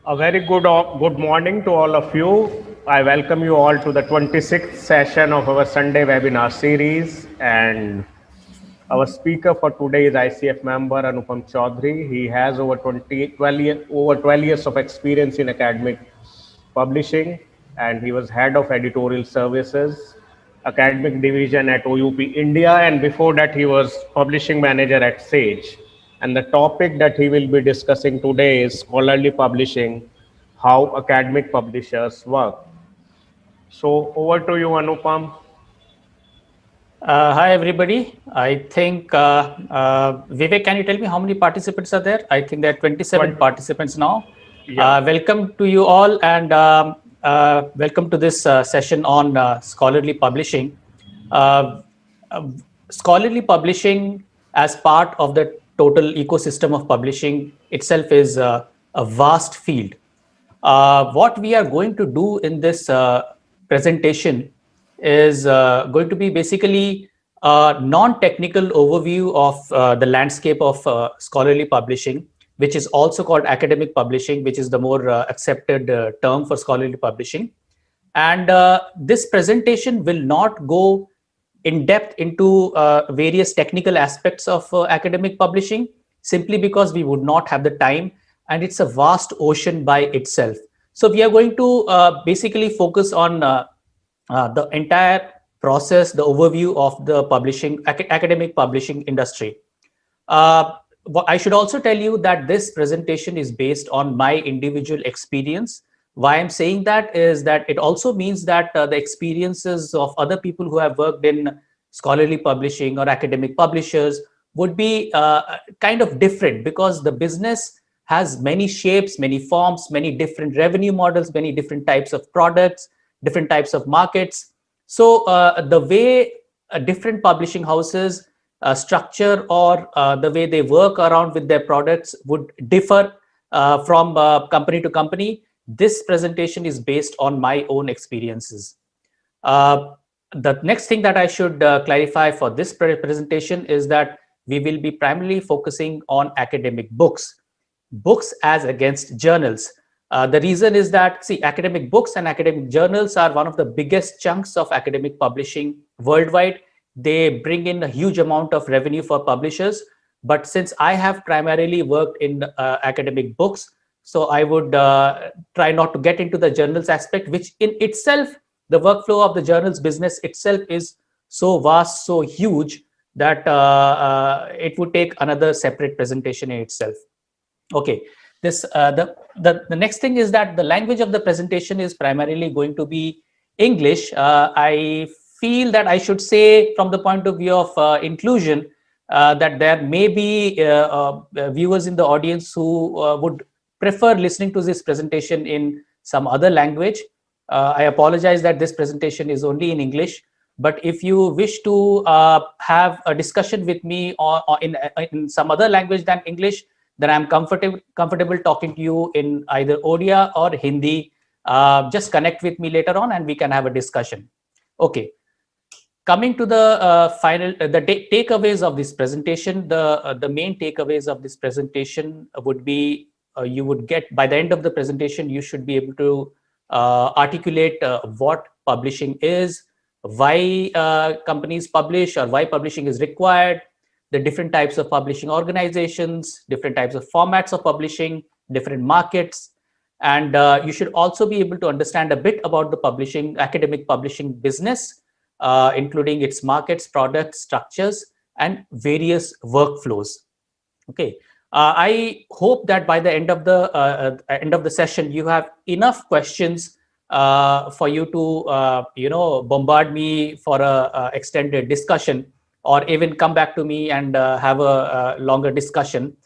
A very good morning to all of you. I welcome you all to the 26th session of our Sunday webinar series. And our speaker for today is ICF member Anupam Chaudhary. He has over 12 years of experience in academic publishing, and he was head of editorial services, academic division at OUP India, and before that he was publishing manager at Sage. And the topic that he will be discussing today is scholarly publishing, how academic publishers work. So over to you, Anupam. Hi, everybody. I think, Vivek, can you tell me how many participants are there? I think there are 27 Twen- participants now. yeah. Welcome to you all, and welcome to this session on scholarly publishing. Uh, uh, Scholarly publishing, as part of the total ecosystem of publishing itself, is a vast field. What we are going to do in this presentation is going to be basically a non-technical overview of the landscape of scholarly publishing, which is also called academic publishing, which is the more accepted term for scholarly publishing. And this presentation will not go in depth into various technical aspects of academic publishing, simply because we would not have the time, and it's a vast ocean by itself. So we are going to basically focus on the entire process, the overview of the academic publishing industry. I should also tell you that this presentation is based on my individual experience. Why I'm saying that is that it also means that the experiences of other people who have worked in scholarly publishing or academic publishers would be kind of different, because the business has many shapes, many forms, many different revenue models, many different types of products, different types of markets. So the way different publishing houses structure, or the way they work around with their products, would differ from company to company. This presentation is based on my own experiences. The next thing that I should clarify for this presentation is that we will be primarily focusing on academic books as against journals. The reason is that, see, academic books and academic journals are one of the biggest chunks of academic publishing worldwide. They bring in a huge amount of revenue for publishers. But since I have primarily worked in academic books, so I would try not to get into the journals aspect, which in itself, the workflow of the journals business itself is so vast, so huge, that it would take another separate presentation in itself. Okay, this the next thing is that the language of the presentation is primarily going to be English. I feel that I should say, from the point of view of inclusion, that there may be viewers in the audience who would prefer listening to this presentation in some other language. I apologize that this presentation is only in English, but if you wish to have a discussion with me or in some other language than English, then I'm comfortable talking to you in either Odia or Hindi. Just connect with me later on, and we can have a discussion. Okay. Coming to the takeaways of this presentation, the main takeaways of this presentation would be, you would get, by the end of the presentation, you should be able to articulate what publishing is, why companies publish, or why publishing is required, the different types of publishing organizations, different types of formats of publishing, different markets. And you should also be able to understand a bit about the academic publishing business, including its markets, products, structures, and various workflows. Okay. I hope that by the end of the session, you have enough questions for you to bombard me for a extended discussion, or even come back to me and have a longer discussion.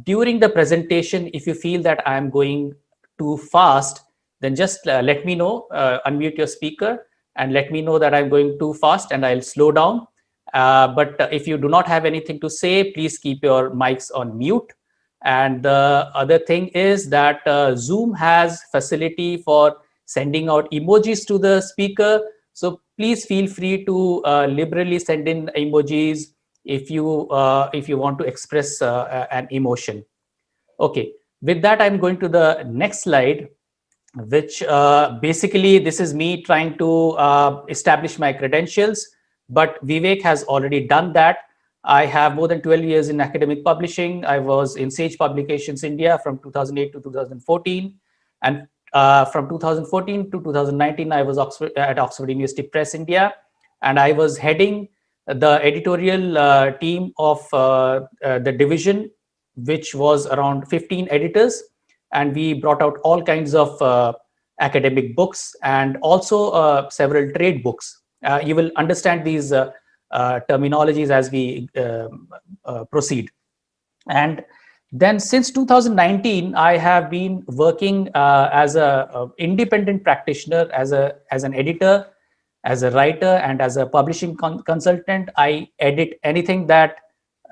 During the presentation, if you feel that I am going too fast, then just let me know, unmute your speaker and let me know that I'm going too fast, and I'll slow down. But if you do not have anything to say, please keep your mics on mute. And the other thing is that Zoom has facility for sending out emojis to the speaker. So please feel free to liberally send in emojis if you want to express an emotion. Okay. With that, I'm going to the next slide, which basically this is me trying to establish my credentials, but Vivek has already done that. I have more than 12 years in academic publishing. I was in Sage Publications India from 2008 to 2014. And from 2014 to 2019, I was at Oxford University Press India. And I was heading the editorial team of the division, which was around 15 editors. And we brought out all kinds of academic books and also several trade books. You will understand these terminologies as we proceed. And then since 2019, I have been working as a independent practitioner, as an editor, as a writer, and as a publishing consultant. I edit anything that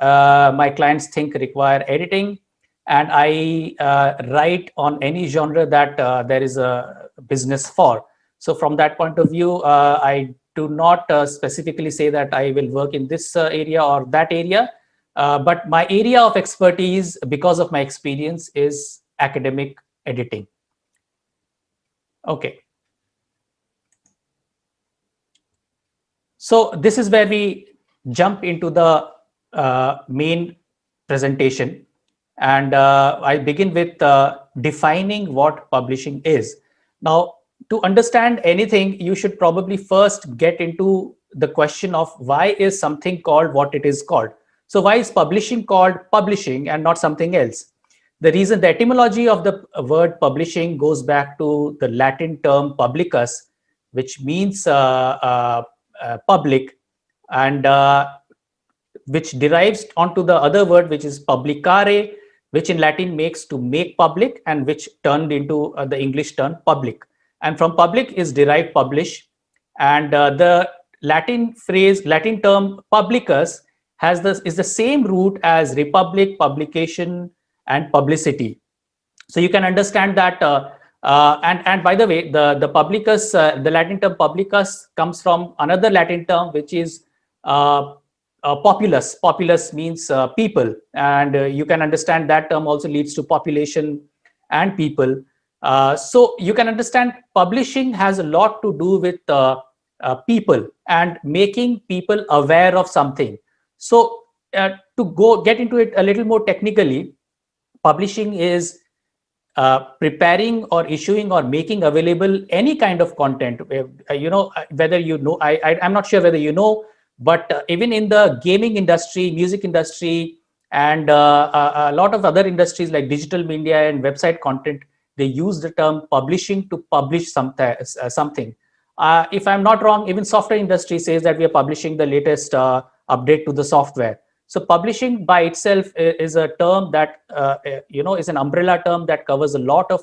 my clients think require editing, and I write on any genre that there is a business for. So from that point of view, I do not specifically say that I will work in this area or that area, but my area of expertise, because of my experience, is academic editing. Okay. So this is where we jump into the main presentation. And I begin with defining what publishing is. Now, to understand anything, you should probably first get into the question of why is something called what it is called. So why is publishing called publishing and not something else? The reason, the etymology of the word publishing goes back to the Latin term publicus, which means public, and which derives onto the other word, which is publicare, which in Latin makes to make public, and which turned into the English term public. And from public is derived publish. And the Latin term publicus is the same root as republic, publication, and publicity. So you can understand that. And by the way, the publicus, the Latin term publicus, comes from another Latin term, which is populus. Populus means people, and you can understand that term also leads to population and people. So you can understand publishing has a lot to do with people and making people aware of something. So to get into it a little more technically, publishing is preparing or issuing or making available any kind of content. Whether you know, I'm not sure whether you know, but even in the gaming industry, music industry, and a lot of other industries like digital media and website content, they use the term publishing to publish something. If I'm not wrong, even software industry says that we are publishing the latest update to the software. So publishing by itself is a term that is an umbrella term that covers a lot of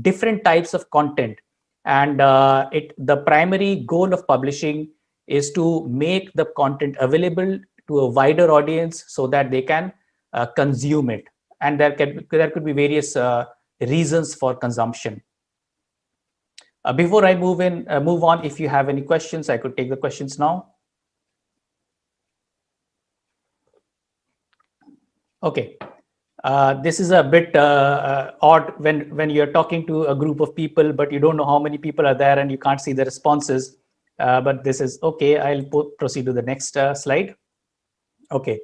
different types of content. And the primary goal of publishing is to make the content available to a wider audience so that they can consume it. And there could be various reasons for consumption. Before I move on, if you have any questions, I could take the questions now. Okay, this is a bit odd when you're talking to a group of people, but you don't know how many people are there and you can't see the responses. But this is okay. I'll proceed to the next slide. Okay.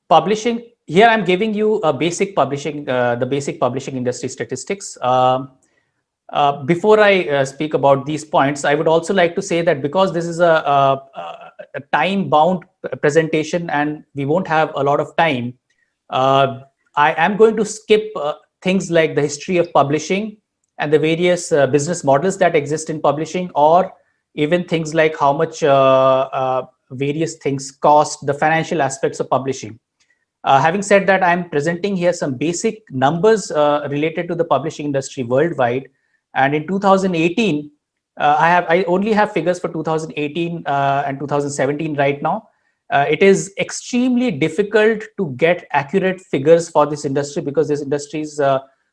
Publishing. Here I'm giving you a basic publishing, the basic publishing industry statistics. Before I speak about these points, I would also like to say that because this is a time-bound presentation and we won't have a lot of time, I am going to skip things like the history of publishing and the various business models that exist in publishing, or even things like how much various things cost, the financial aspects of publishing. Having said that, I'm presenting here some basic numbers related to the publishing industry worldwide. And in 2018, I only have figures for 2018 and 2017 right now. It is extremely difficult to get accurate figures for this industry because this industry is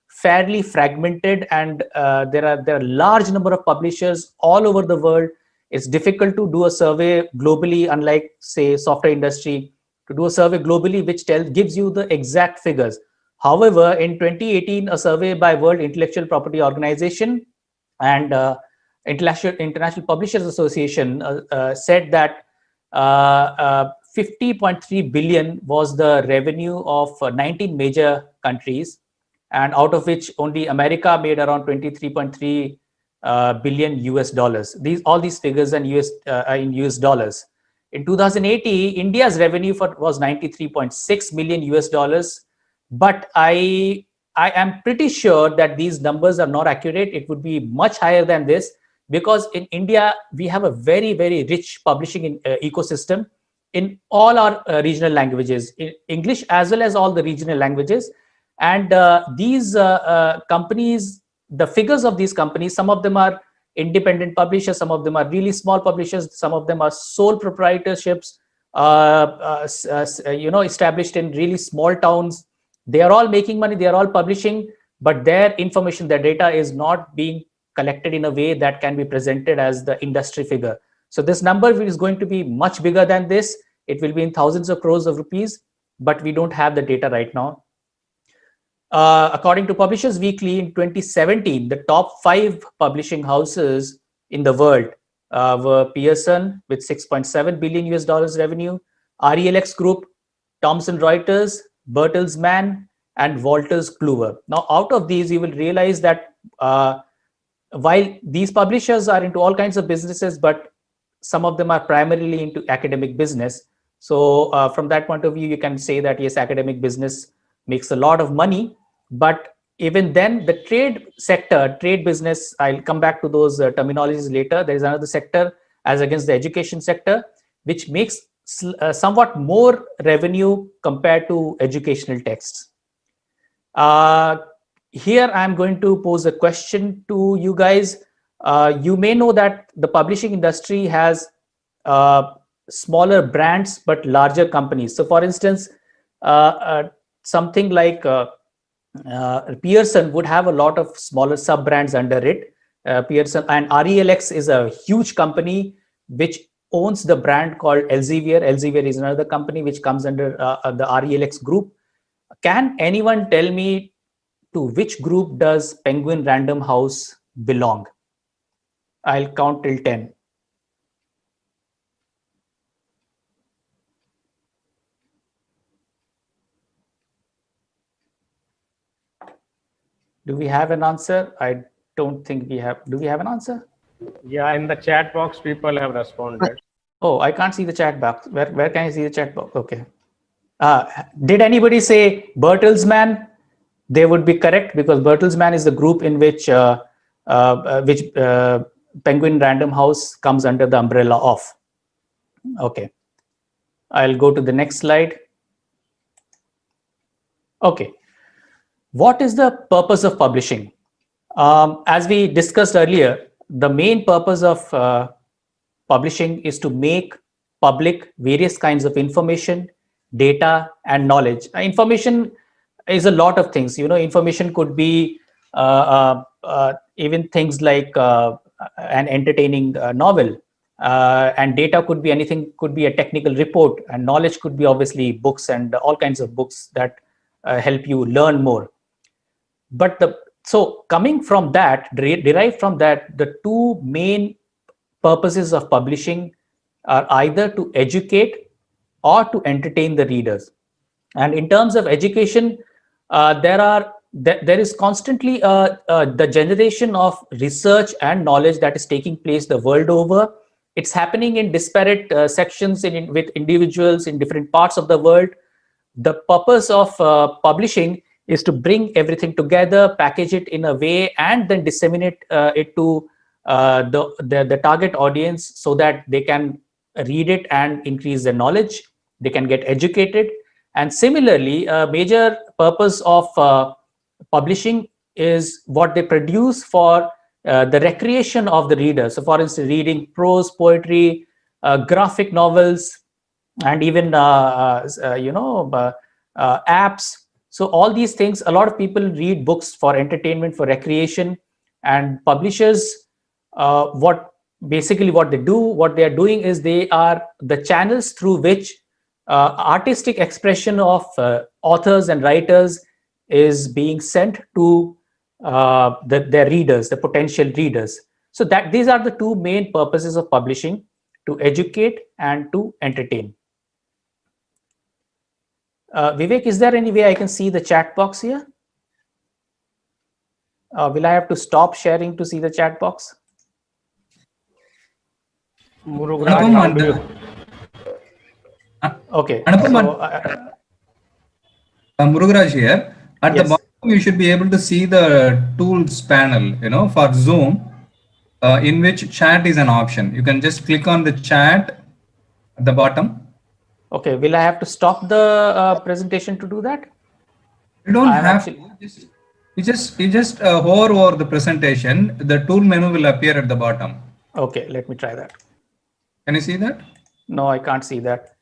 fairly fragmented, and there are a large number of publishers all over the world. It's difficult to do a survey globally, unlike say software industry, to do a survey globally which gives you the exact figures. However, in 2018, a survey by World Intellectual Property Organization and International Publishers Association said that 50.3 billion was the revenue of 19 major countries, and out of which only America made around 23.3 billion US dollars. All these figures in US dollars. In 2018, India's revenue was 93.6 million US dollars, but I am pretty sure that these numbers are not accurate. It would be much higher than this, because in India we have a very, very rich publishing ecosystem in all our regional languages, in English as well as all the regional languages. And these companies, the figures of these companies, some of them are independent publishers, some of them are really small publishers, some of them are sole proprietorships, established in really small towns. They are all making money, they are all publishing, but their information, their data is not being collected in a way that can be presented as the industry figure. So this number is going to be much bigger than this. It will be in thousands of crores of rupees, but we don't have the data right now. According to Publishers Weekly, in 2017, the top 5 publishing houses in the world were Pearson with 6.7 billion US dollars revenue, RELX Group, Thomson Reuters, Bertelsmann, and Wolters Kluwer. Now, out of these, you will realize that while these publishers are into all kinds of businesses, but some of them are primarily into academic business. So from that point of view, you can say that yes, academic business makes a lot of money, but even then the trade sector, trade business, I'll come back to those terminologies later. There is another sector as against the education sector, which makes somewhat more revenue compared to educational texts. Here I'm going to pose a question to you guys. You may know that the publishing industry has smaller brands but larger companies. So for instance, something like Pearson would have a lot of smaller sub brands under it. Pearson and RELX is a huge company which owns the brand called Elsevier. Elsevier is another company which comes under the RELX group. Can anyone tell me to which group does Penguin Random House belong? I'll count till 10. Do we have an answer? I don't think we have. Do we have an answer? Yeah, in the chat box, people have responded. Oh, I can't see the chat box. Where can I see the chat box? Okay. Did anybody say Bertelsmann? They would be correct, because Bertelsmann is the group in which Penguin Random House comes under the umbrella of. Okay. I'll go to the next slide. Okay. What is the purpose of publishing? As we discussed earlier, the main purpose of publishing is to make public various kinds of information, data, and knowledge. Information is a lot of things. Information could be even things like an entertaining novel, and data could be anything, could be a technical report, and knowledge could be obviously books and all kinds of books that help you learn more. But so coming from that, derived from that, the two main purposes of publishing are either to educate or to entertain the readers. And in terms of education, there is constantly the generation of research and knowledge that is taking place the world over. It's happening in disparate sections with individuals in different parts of the world. The purpose of publishing is to bring everything together, package it in a way, and then disseminate it to the target audience so that they can read it and increase their knowledge. They can get educated. And similarly, a major purpose of publishing is what they produce for the recreation of the reader. So for instance, reading prose, poetry, graphic novels, and even apps. So all these things, a lot of people read books for entertainment, for recreation, and publishers, what they are doing is they are the channels through which artistic expression of authors and writers is being sent to their readers, the potential readers. So that these are the two main purposes of publishing: to educate and to entertain. Vivek, is there any way I can see the chat box here? Will I have to stop sharing to see the chat box? Murugraj, Anupam, how do you? Okay. Anupam, So, Murugaraj here. At the yes. bottom, you should be able to see the tools panel, for Zoom, in which chat is an option. You can just click on the chat at the bottom. Okay. Will I have to stop the presentation to do that? You don't I'm have actually- to. You just hover over the presentation. The tool menu will appear at the bottom. Okay. Let me try that. Can you see that? No, I can't see that.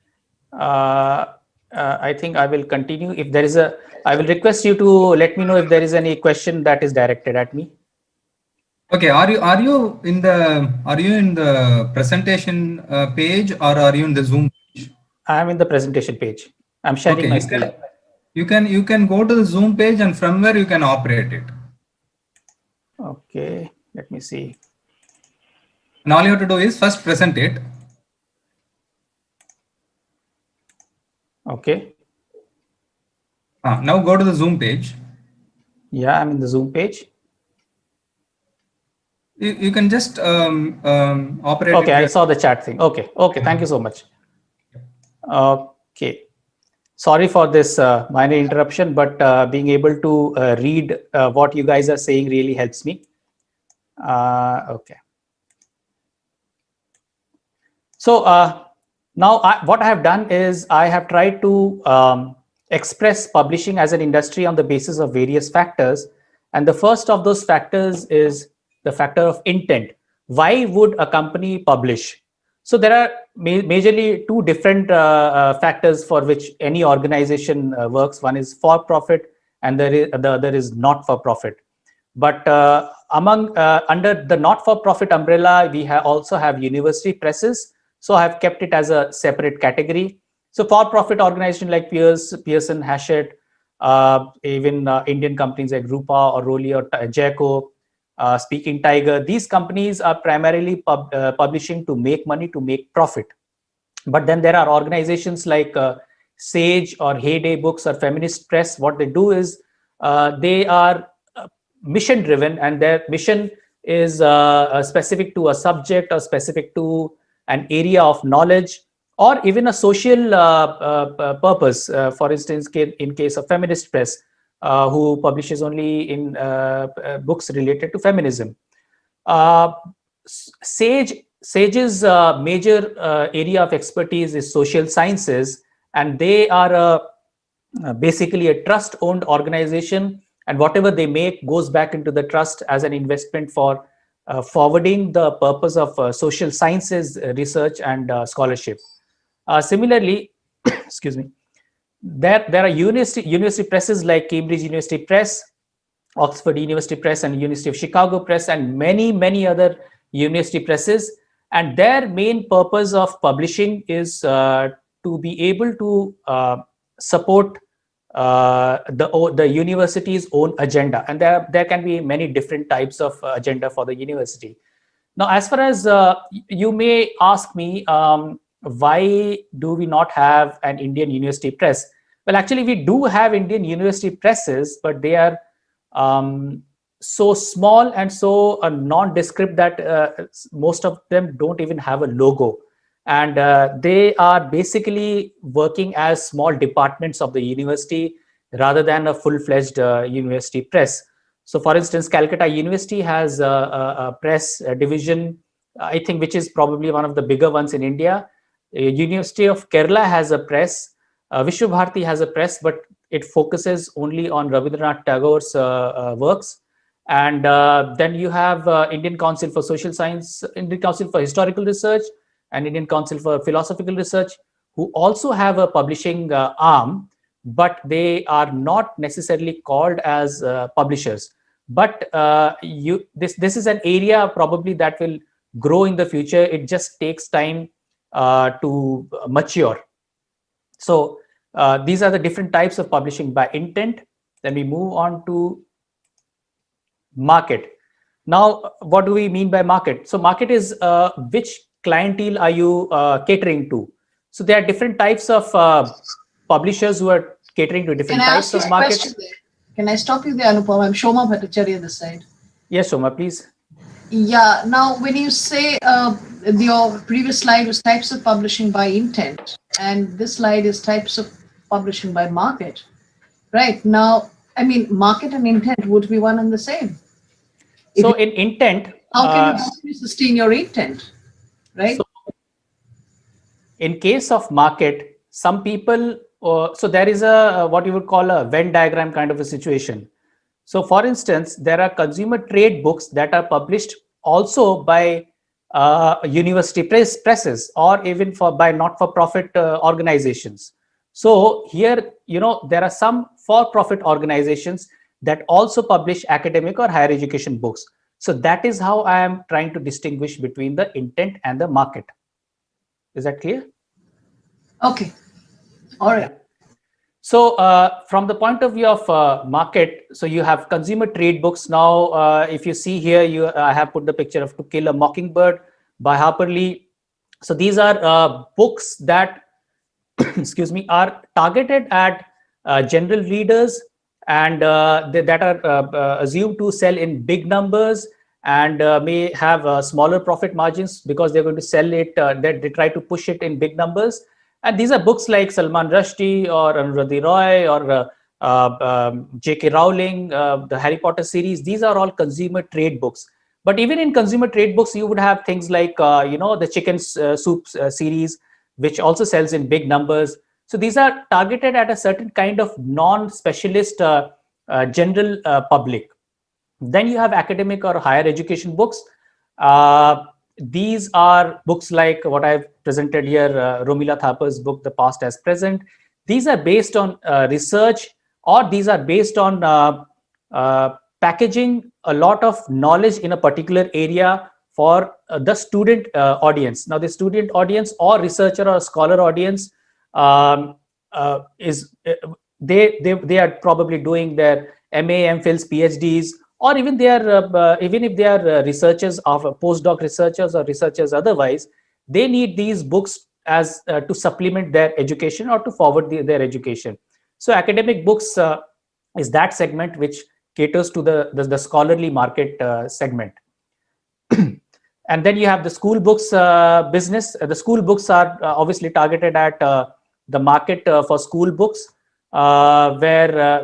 I think I will continue. If there is I will request you to let me know if there is any question that is directed at me. Okay. Are you in the presentation page, or are you in the Zoom page? I am in the presentation page. I'm sharing Okay, my screen. you can go to the Zoom page, and from where you can operate it. Okay, let me see. And all you have to do is first present it. Okay. Now go to the Zoom page. Yeah, I'm in the Zoom page. You can just operate. Okay, it I saw the chat thing. Okay, okay, thank you so much. Okay. Sorry for this minor interruption, but being able to read what you guys are saying really helps me. Okay. So now what I have done is I have tried to express publishing as an industry on the basis of various factors. And the first of those factors is the factor of intent. Why would a company publish? So there are majorly two different factors for which any organization works. One is for profit, and the other is not for profit. But under the not for profit umbrella, we also have university presses. So I have kept it as a separate category. So for profit organization like Pearson, Hachette, even Indian companies like Rupa or Roli or Jayco, Speaking Tiger, these companies are primarily publishing to make money, to make profit. But then there are organizations like Sage or Heyday Books or Feminist Press. What they do is they are mission driven, and their mission is specific to a subject or specific to an area of knowledge or even a social purpose. For instance, in case of Feminist Press, who publishes only in books related to feminism. Sage's major area of expertise is social sciences, and they are basically a trust-owned organization, and whatever they make goes back into the trust as an investment for forwarding the purpose of social sciences research and scholarship. Similarly, excuse me, there are university presses like Cambridge University Press, Oxford University Press, and University of Chicago Press, and many other university presses. And their main purpose of publishing is to be able to support the university's own agenda. And there can be many different types of agenda for the university. Now, as far as you may ask me, why do we not have an Indian university press? Well, actually, we do have Indian university presses, but they are so small and so nondescript that most of them don't even have a logo. And they are basically working as small departments of the university rather than a full-fledged university press. So for instance, Calcutta University has a press division, I think, which is probably one of the bigger ones in India. University of Kerala has a press. Vishwa Bharati has a press, but it focuses only on Rabindranath Tagore's works. And then you have Indian Council for Social Science, Indian Council for Historical Research, and Indian Council for Philosophical Research, who also have a publishing arm, but they are not necessarily called as publishers. But this is an area probably that will grow in the future. It just takes time to mature. So these are the different types of publishing by intent. Then we move on to market. Now, what do we mean by market? So market is which clientele are you catering to? So there are different types of publishers who are catering to different Can I types ask you of a markets. question there? Can I stop you there, Anupam? I'm Shoma Bhattacharya this side. Yes, Soma, please. Yeah. Now, when you say your previous slide was types of publishing by intent, and this slide is types of publishing by market, right? Now, I mean, market and intent would be one and the same. So in intent, How can you sustain your intent, right? so in case of market, some people, so there is a what you would call a Venn diagram kind of a situation. So for instance, there are consumer trade books that are published also by university presses, or even by not-for-profit organizations. So here, there are some for-profit organizations that also publish academic or higher education books. So that is how I am trying to distinguish between the intent and the market. Is that clear? Okay. All right. So from the point of view of market, so you have consumer trade books. Now, if you see here, I have put the picture of To Kill a Mockingbird by Harper Lee. So these are books that, excuse me, are targeted at general readers, and that are assumed to sell in big numbers, and may have smaller profit margins because they're going to sell it, they try to push it in big numbers. And these are books like Salman Rushdie or Anuradhi Roy or J.K. Rowling, the Harry Potter series. These are all consumer trade books. But even in consumer trade books, you would have things like, the chicken soup series, which also sells in big numbers. So these are targeted at a certain kind of non-specialist general public. Then you have academic or higher education books. These are books like what I've presented here, Romila Thapar's book, The Past as Present. These are based on research, or these are based on packaging a lot of knowledge in a particular area for the student audience. Now, the student audience or researcher or scholar audience they are probably doing their MA, MPhils, PhDs, or even they are even if they are researchers of postdoc researchers or researchers otherwise, they need these books as to supplement their education or to forward their education. So academic books is that segment which caters to the scholarly market segment. And then you have the school books business. The school books are obviously targeted at the market for school books,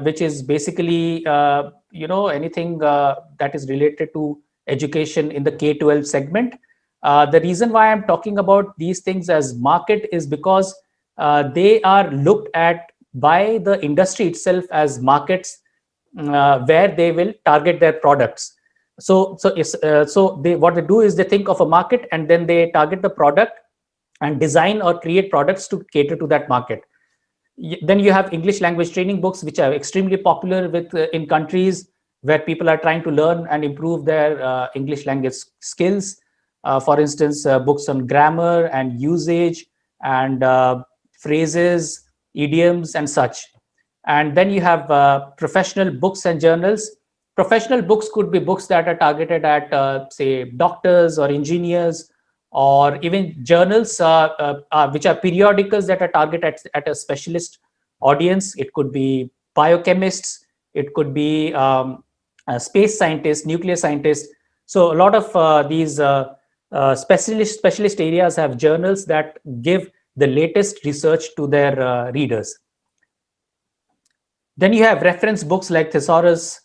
which is basically anything that is related to education in the K-12 segment. The reason why I'm talking about these things as market is because they are looked at by the industry itself as markets where they will target their products. So what they do is they think of a market and then they target the product and design or create products to cater to that market. Then you have English language training books, which are extremely popular in countries where people are trying to learn and improve their English language skills. For instance, books on grammar and usage and phrases, idioms, and such. And then you have professional books and journals. Professional books could be books that are targeted at, say, doctors or engineers, or even journals which are periodicals that are targeted at a specialist audience. It could be biochemists, it could be space scientists, nuclear scientists. So a lot of these specialist areas have journals that give the latest research to their readers. Then you have reference books like Thesaurus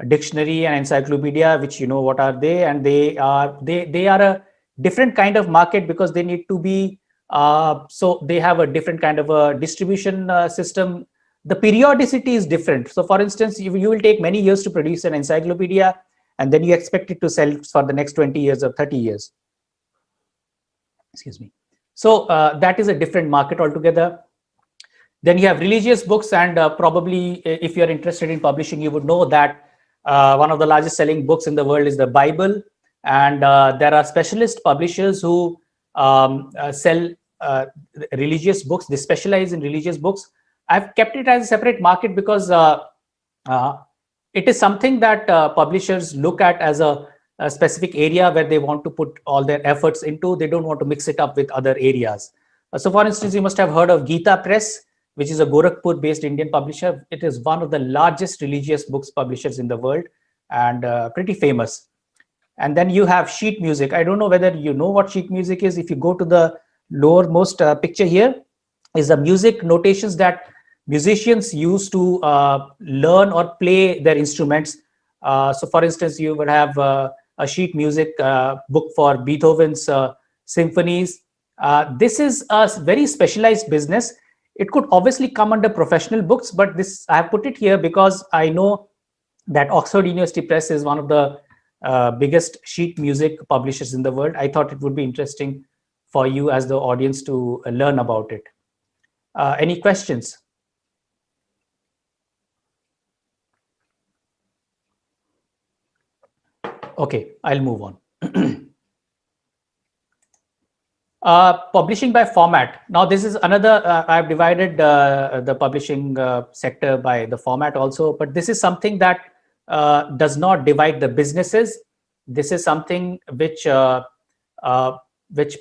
Dictionary and Encyclopedia, which what are they, and they are a different kind of market because they need to be so they have a different kind of a distribution system. The periodicity is different. So for instance, you will take many years to produce an encyclopedia, and then you expect it to sell for the next 20 years or 30 years. Excuse me. So that is a different market altogether. Then you have religious books, and probably if you're interested in publishing, you would know that one of the largest selling books in the world is the Bible. And there are specialist publishers who sell religious books. They specialize in religious books. I've kept it as a separate market because it is something that publishers look at as a specific area where they want to put all their efforts into. They don't want to mix it up with other areas. So for instance, you must have heard of Gita Press, which is a Gorakhpur based Indian publisher. It is one of the largest religious books publishers in the world and pretty famous. And then you have sheet music. I don't know whether you know what sheet music is. If you go to the lowermost picture here, is the music notations that musicians use to learn or play their instruments. So for instance, you would have a sheet music book for Beethoven's symphonies. This is a very specialized business. It could obviously come under professional books, but this I have put it here because I know that Oxford University Press is one of the biggest sheet music publishers in the world. I thought it would be interesting for you as the audience to learn about it. Any questions? Okay, I'll move on. Publishing by format. Now, this is another, I've divided the publishing sector by the format also, but this is something that does not divide the businesses. This is something which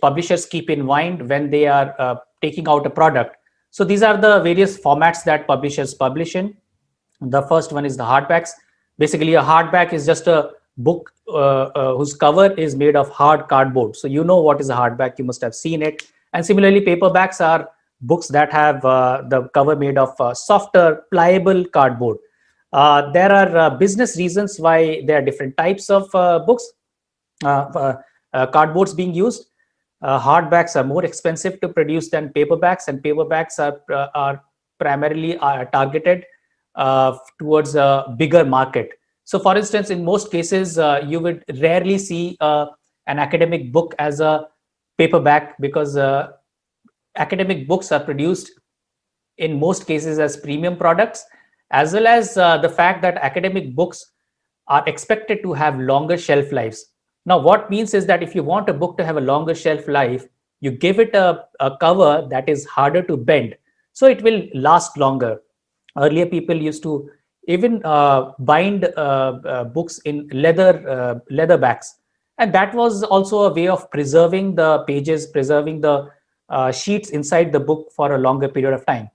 publishers keep in mind when they are taking out a product. So these are the various formats that publishers publish in. The first one is the hardbacks. Basically, a hardback is just a book whose cover is made of hard cardboard. So you know what is a hardback, you must have seen it. And similarly, paperbacks are books that have the cover made of softer, pliable cardboard. There are business reasons why there are different types of books, cardboards being used. Hardbacks are more expensive to produce than paperbacks, and paperbacks are primarily targeted towards a bigger market. So for instance, in most cases, you would rarely see an academic book as a paperback because academic books are produced in most cases as premium products, as well as the fact that academic books are expected to have longer shelf lives. Now, what means is that if you want a book to have a longer shelf life, you give it a cover that is harder to bend, so it will last longer. Earlier, people used to even bind books in leather backs, and that was also a way of preserving the pages, preserving the sheets inside the book for a longer period of time.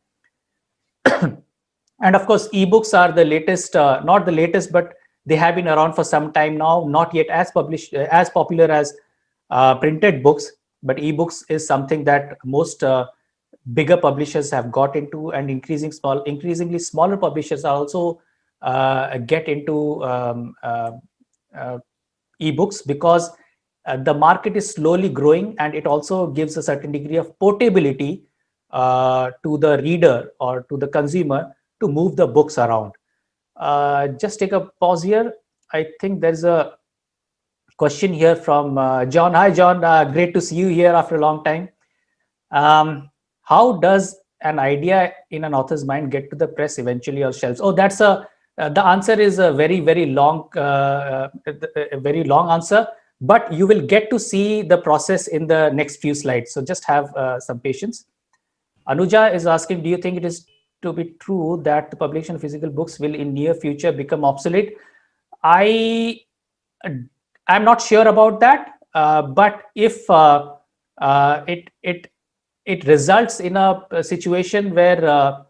And of course, ebooks are the latest, not the latest, but they have been around for some time now, not yet as popular as printed books, but ebooks is something that most bigger publishers have got into, and increasingly smaller publishers are also get into ebooks because the market is slowly growing, and it also gives a certain degree of portability to the reader or to the consumer to move the books around. Just take a pause here. I think there's a question here from John. Hi, John. Great to see you here after a long time. How does an idea in an author's mind get to the press eventually or shelves? Oh, that's the answer is a very, very long answer, but you will get to see the process in the next few slides. So just have some patience. Anuja is asking, do you think it is to be true that the publication of physical books will in near future become obsolete? I'm not sure about that, but if it results in a situation where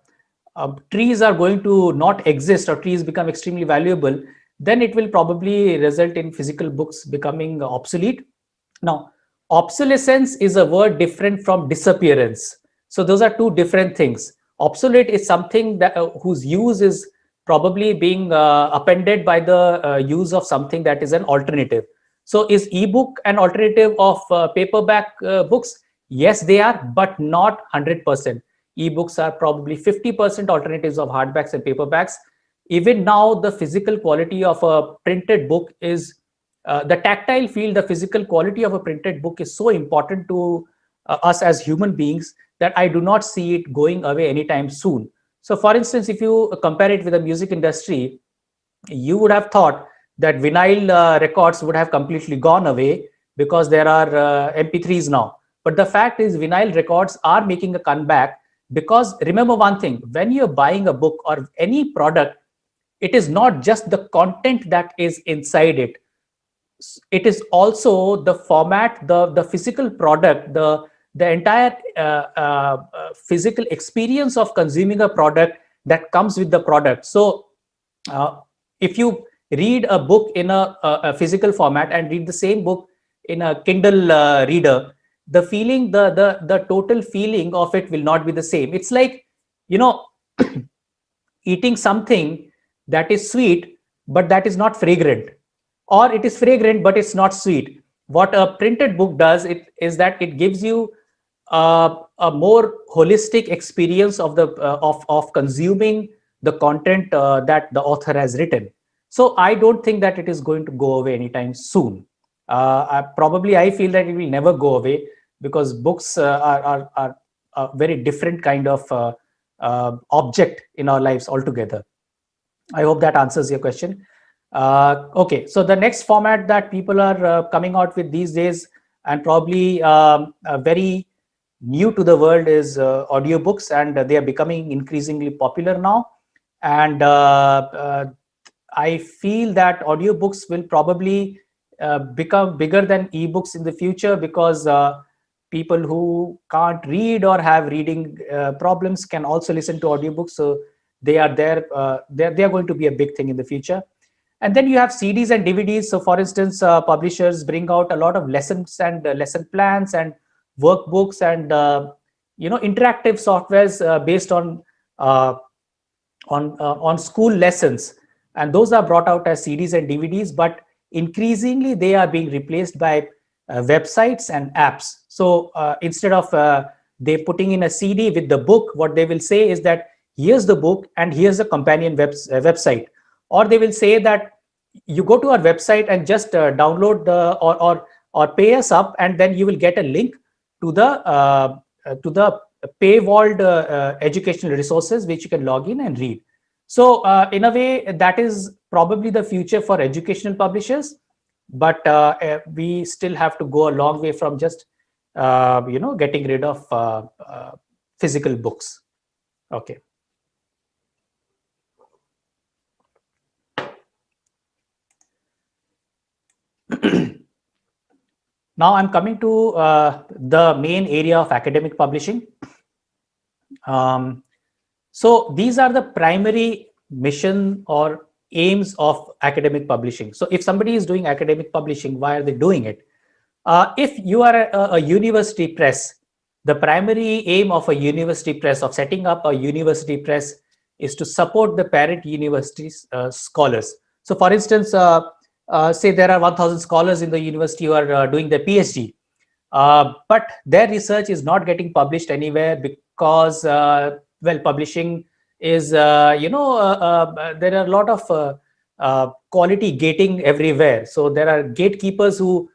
trees are going to not exist or trees become extremely valuable, then it will probably result in physical books becoming obsolete. Now, obsolescence is a word different from disappearance. So those are two different things. Obsolete is something that whose use is probably being appended by the use of something that is an alternative. So is ebook an alternative of paperback books? Yes, they are, but not 100%. Ebooks are probably 50% alternatives of hardbacks and paperbacks. Even now, the physical quality of a printed book is the tactile feel, the physical quality of a printed book is so important to us as human beings that I do not see it going away anytime soon. So for instance, if you compare it with the music industry, you would have thought that vinyl records would have completely gone away because there are MP3s now. But the fact is, vinyl records are making a comeback, because remember one thing: when you're buying a book or any product, it is not just the content that is inside it. It is also the format, the physical product, the entire physical experience of consuming a product that comes with the product. So if you read a book in a physical format and read the same book in a Kindle reader, the feeling, the total feeling of it will not be the same. It's like, you know, eating something that is sweet but that is not fragrant, or it is fragrant but it's not sweet. What a printed book does is that it gives you a more holistic experience of the of consuming the content that the author has written. So I don't think that it is going to go away anytime soon. Probably I feel that it will never go away, because books are a very different kind of object in our lives altogether. I hope that answers your question. Okay, so the next format that people are coming out with these days, and probably very new to the world, is audiobooks, and they are becoming increasingly popular now. And I feel that audiobooks will probably become bigger than ebooks in the future, because people who can't read or have reading problems can also listen to audiobooks. So they are there. They are going to be a big thing in the future. And then you have CDs and DVDs. So for instance, publishers bring out a lot of lessons and lesson plans and workbooks and interactive softwares based on school lessons, and those are brought out as CDs and DVDs. But increasingly, they are being replaced by websites and apps. So instead of they putting in a CD with the book, what they will say is that here's the book and here's a companion website. Or they will say that you go to our website and just download the or pay us up, and then you will get a link to the paywalled educational resources which you can log in and read. So in a way, that is probably the future for educational publishers. But we still have to go a long way from just getting rid of physical books. Okay. Now I'm coming to the main area of academic publishing. So these are the primary mission or aims of academic publishing. So if somebody is doing academic publishing, why are they doing it? If you are a university press, the primary aim of a university press, of setting up a university press, is to support the parent university's scholars. So for instance, say there are 1,000 scholars in the university who are doing their PhD, but their research is not getting published anywhere because, publishing is, there are a lot of quality gating everywhere. So there are gatekeepers who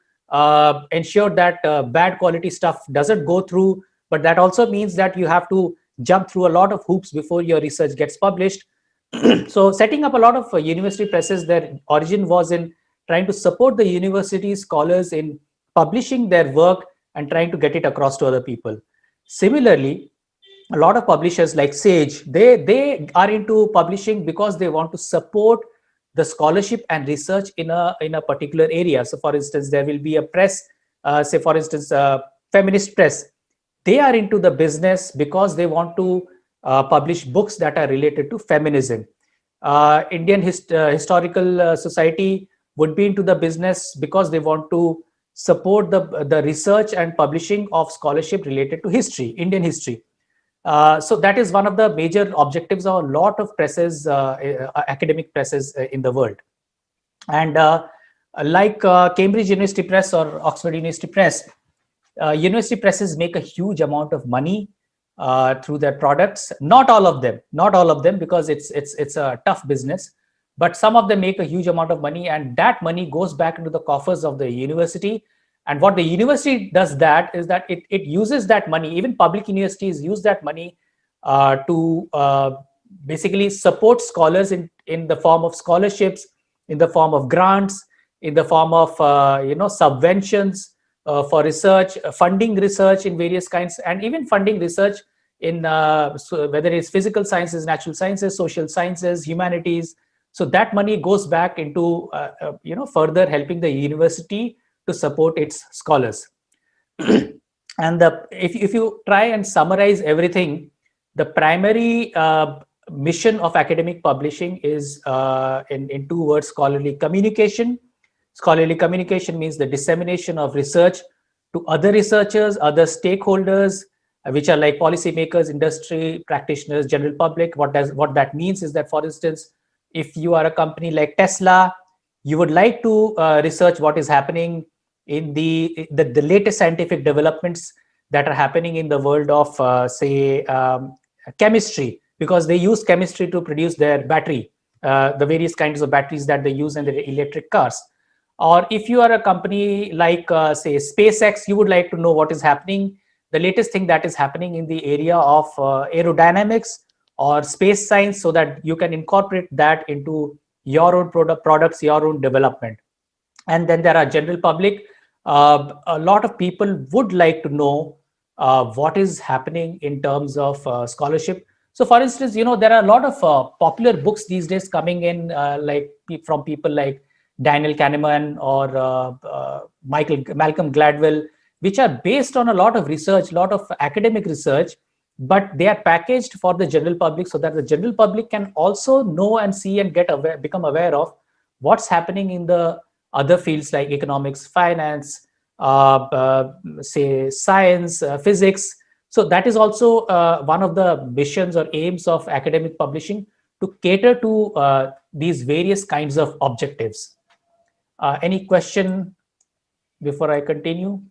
ensure that bad quality stuff doesn't go through, but that also means that you have to jump through a lot of hoops before your research gets published. So setting up a lot of university presses, their origin was in trying to support the university scholars in publishing their work and trying to get it across to other people. Similarly, a lot of publishers like Sage, they are into publishing because they want to support the scholarship and research in a particular area. So for instance, there will be a press, say for instance, feminist press. They are into the business because they want to publish books that are related to feminism. Indian Historical Society would be into the business because they want to support the research and publishing of scholarship related to history, Indian history. So that is one of the major objectives of a lot of presses, academic presses in the world. And like Cambridge University Press or Oxford University Press, university presses make a huge amount of money through their products. Not all of them, because it's a tough business. But some of them make a huge amount of money, and that money goes back into the coffers of the university. And what the university does that is that it uses that money. Even public universities use that money to basically support scholars in the form of scholarships, in the form of grants, in the form of subventions, for research, funding research in various kinds, and even funding research in whether it's physical sciences, natural sciences, social sciences, humanities. So that money goes back into further helping the university to support its scholars. And if you try and summarize everything, the primary mission of academic publishing is in two words: scholarly communication. Scholarly communication means the dissemination of research to other researchers, other stakeholders, which are like policymakers, industry practitioners, general public. What that means is that, for instance, if you are a company like Tesla, you would like to research what is happening in the latest scientific developments that are happening in the world of chemistry, because they use chemistry to produce their battery, the various kinds of batteries that they use in their electric cars. Or if you are a company like say SpaceX, you would like to know what is happening, the latest thing that is happening in the area of aerodynamics or space science, so that you can incorporate that into your own products, your own development. And then there are general public. A lot of people would like to know what is happening in terms of scholarship. So for instance, there are a lot of popular books these days coming in, from people like Daniel Kahneman or Malcolm Gladwell, which are based on a lot of research, a lot of academic research, but they are packaged for the general public so that the general public can also know and see and become aware of what's happening in the other fields like economics, finance, say science, physics. So that is also one of the missions or aims of academic publishing, to cater to these various kinds of objectives. Any question before I continue?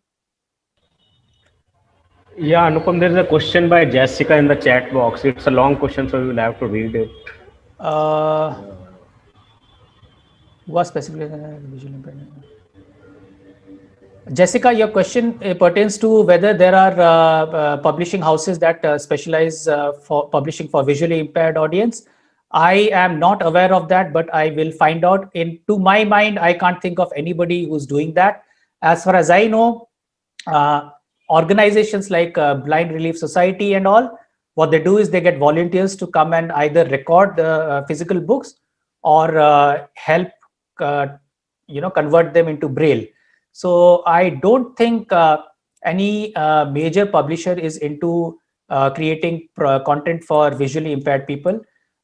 Yeah, Anupam, there is a question by Jessica in the chat box. It's a long question, so we will have to read it. Was specifically visual impairment? Jessica, your question pertains to whether there are publishing houses that specialize for publishing for visually impaired audience. I am not aware of that, but I will find out. To my mind, I can't think of anybody who's doing that. As far as I know, organizations like Blind Relief Society and all, what they do is they get volunteers to come and either record the physical books or help convert them into Braille. So I don't think any major publisher is into creating content for visually impaired people.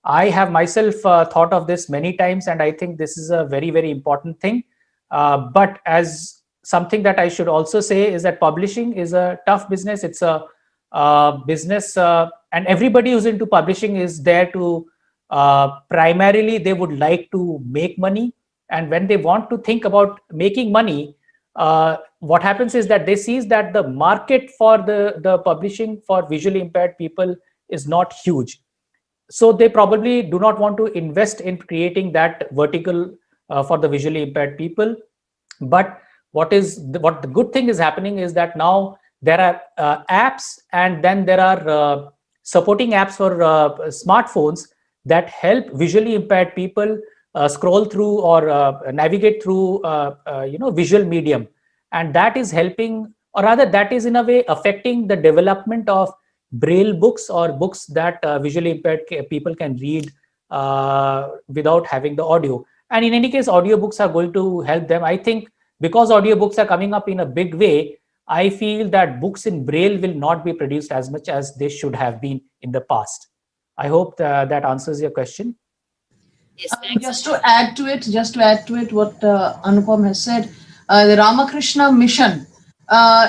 I have myself thought of this many times, and I think this is a very, very important thing. But as something that I should also say is that publishing is a tough business. It's a business, and everybody who's into publishing is there to primarily, they would like to make money. And when they want to think about making money, what happens is that they see that the market for the publishing for visually impaired people is not huge. So they probably do not want to invest in creating that vertical for the visually impaired people. But what the good thing is happening is that now there are apps, and then there are supporting apps for smartphones that help visually impaired people scroll through or navigate through visual medium, and that is helping, or rather that is in a way affecting the development of Braille books or books that visually impaired people can read without having the audio. And in any case, audiobooks are going to help them. I think because audiobooks are coming up in a big way, I feel that books in Braille will not be produced as much as they should have been in the past. I hope that answers your question. Yes, thanks. Just to add to it, what Anupam has said, the Ramakrishna Mission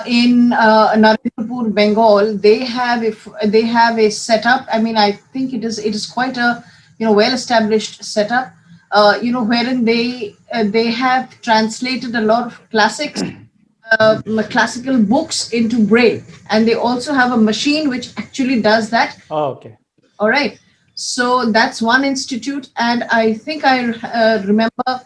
in Narendrapur, Bengal, they have a setup. I mean, I think it is quite a well-established setup. Wherein they have translated a lot of classics, classical books into Braille, and they also have a machine which actually does that. Oh, okay. All right. So that's one institute, and I think I remember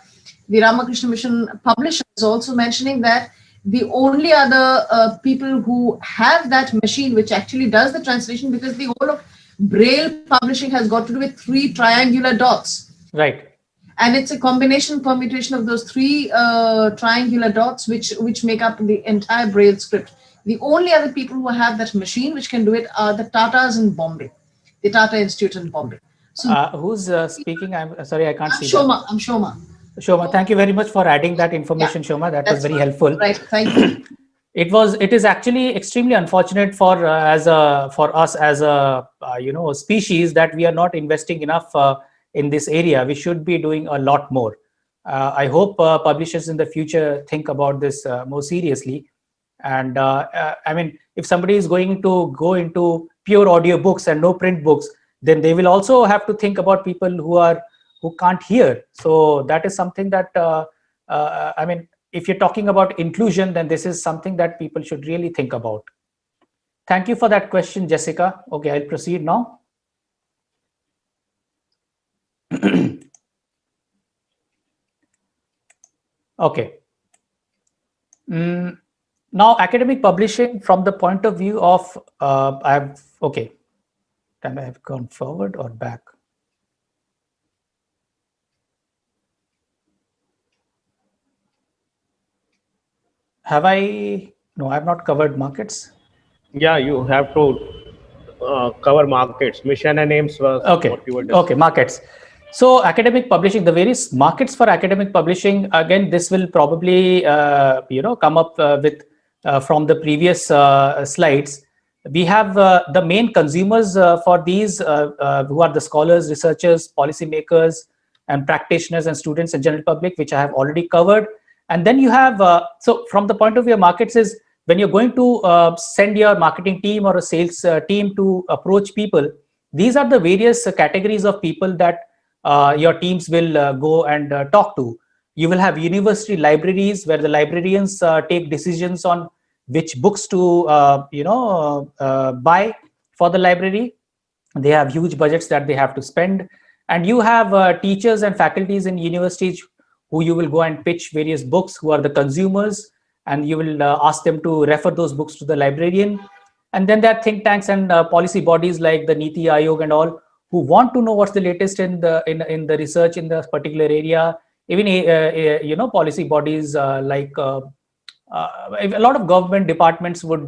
the Ramakrishna Mission publisher is also mentioning that the only other people who have that machine which actually does the translation, because the whole of Braille publishing has got to do with 3 triangular dots. Right. And it's a combination permutation of those three triangular dots which make up the entire Braille script. The only other people who have that machine which can do it are the Tatas in Bombay, the Tata Institute in Bombay. So Who's speaking? I'm sorry, I can't I'm see Shoma. I'm Shoma. that. Shoma, thank you very much for adding that information, Shoma. That was That's very fine. helpful. Right. Thank you. It is actually extremely unfortunate for us as a species that we are not investing enough in this area. We should be doing a lot more. I hope publishers in the future think about this more seriously. And I mean, if somebody is going to go into pure audio books and no print books, then they will also have to think about people who can't hear. So that is something that I mean, if you're talking about inclusion, then this is something that people should really think about. Thank you for that question, Jessica. Okay, I'll proceed now. Okay. Now, academic publishing from the point of view of, okay, can I have gone forward or back? Have I, no, I've not covered markets. Yeah, you have to cover markets. Mission and aims was what you were discussing. Okay, markets. So academic publishing, the various markets for academic publishing, again, this will probably, come up with from the previous slides. We have the main consumers for these who are the scholars, researchers, policymakers, and practitioners and students and general public, which I have already covered. And then you have, so from the point of view of markets is when you're going to send your marketing team or a sales team to approach people, these are the various categories of people that your teams will go and talk to. You will have university libraries where the librarians take decisions on which books to buy for the library. They have huge budgets that they have to spend. And you have teachers and faculties in universities who you will go and pitch various books, who are the consumers, and you will ask them to refer those books to the librarian. And then there are think tanks and policy bodies like the Niti Aayog and all, who want to know what's the latest in the research in the particular area. Even policy bodies like a lot of government departments would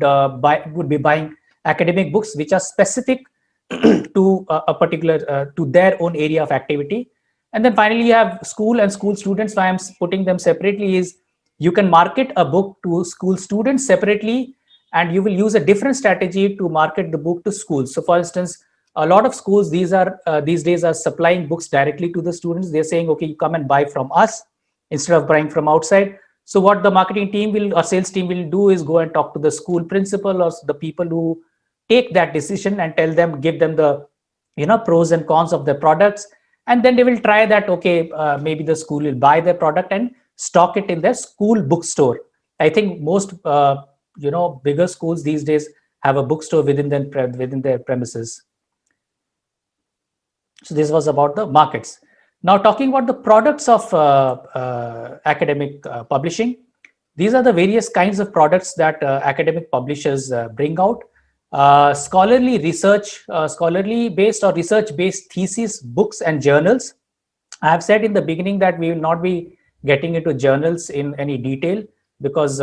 be buying academic books which are specific to a particular to their own area of activity. And then finally, you have school and school students. Why I'm putting them separately is you can market a book to school students separately, and you will use a different strategy to market the book to schools. So, for instance, a lot of schools these days are supplying books directly to the students. They're saying, okay, you come and buy from us instead of buying from outside. So what the marketing team will or sales team will do is go and talk to the school principal or the people who take that decision and tell them, give them the pros and cons of the products. And then they will try that, okay, maybe the school will buy their product and stock it in their school bookstore. I think most, bigger schools these days have a bookstore within their premises. So this was about the markets. Now talking about the products of academic publishing, these are the various kinds of products that academic publishers bring out. Scholarly research, scholarly based or research based theses, books and journals. I have said in the beginning that we will not be getting into journals in any detail because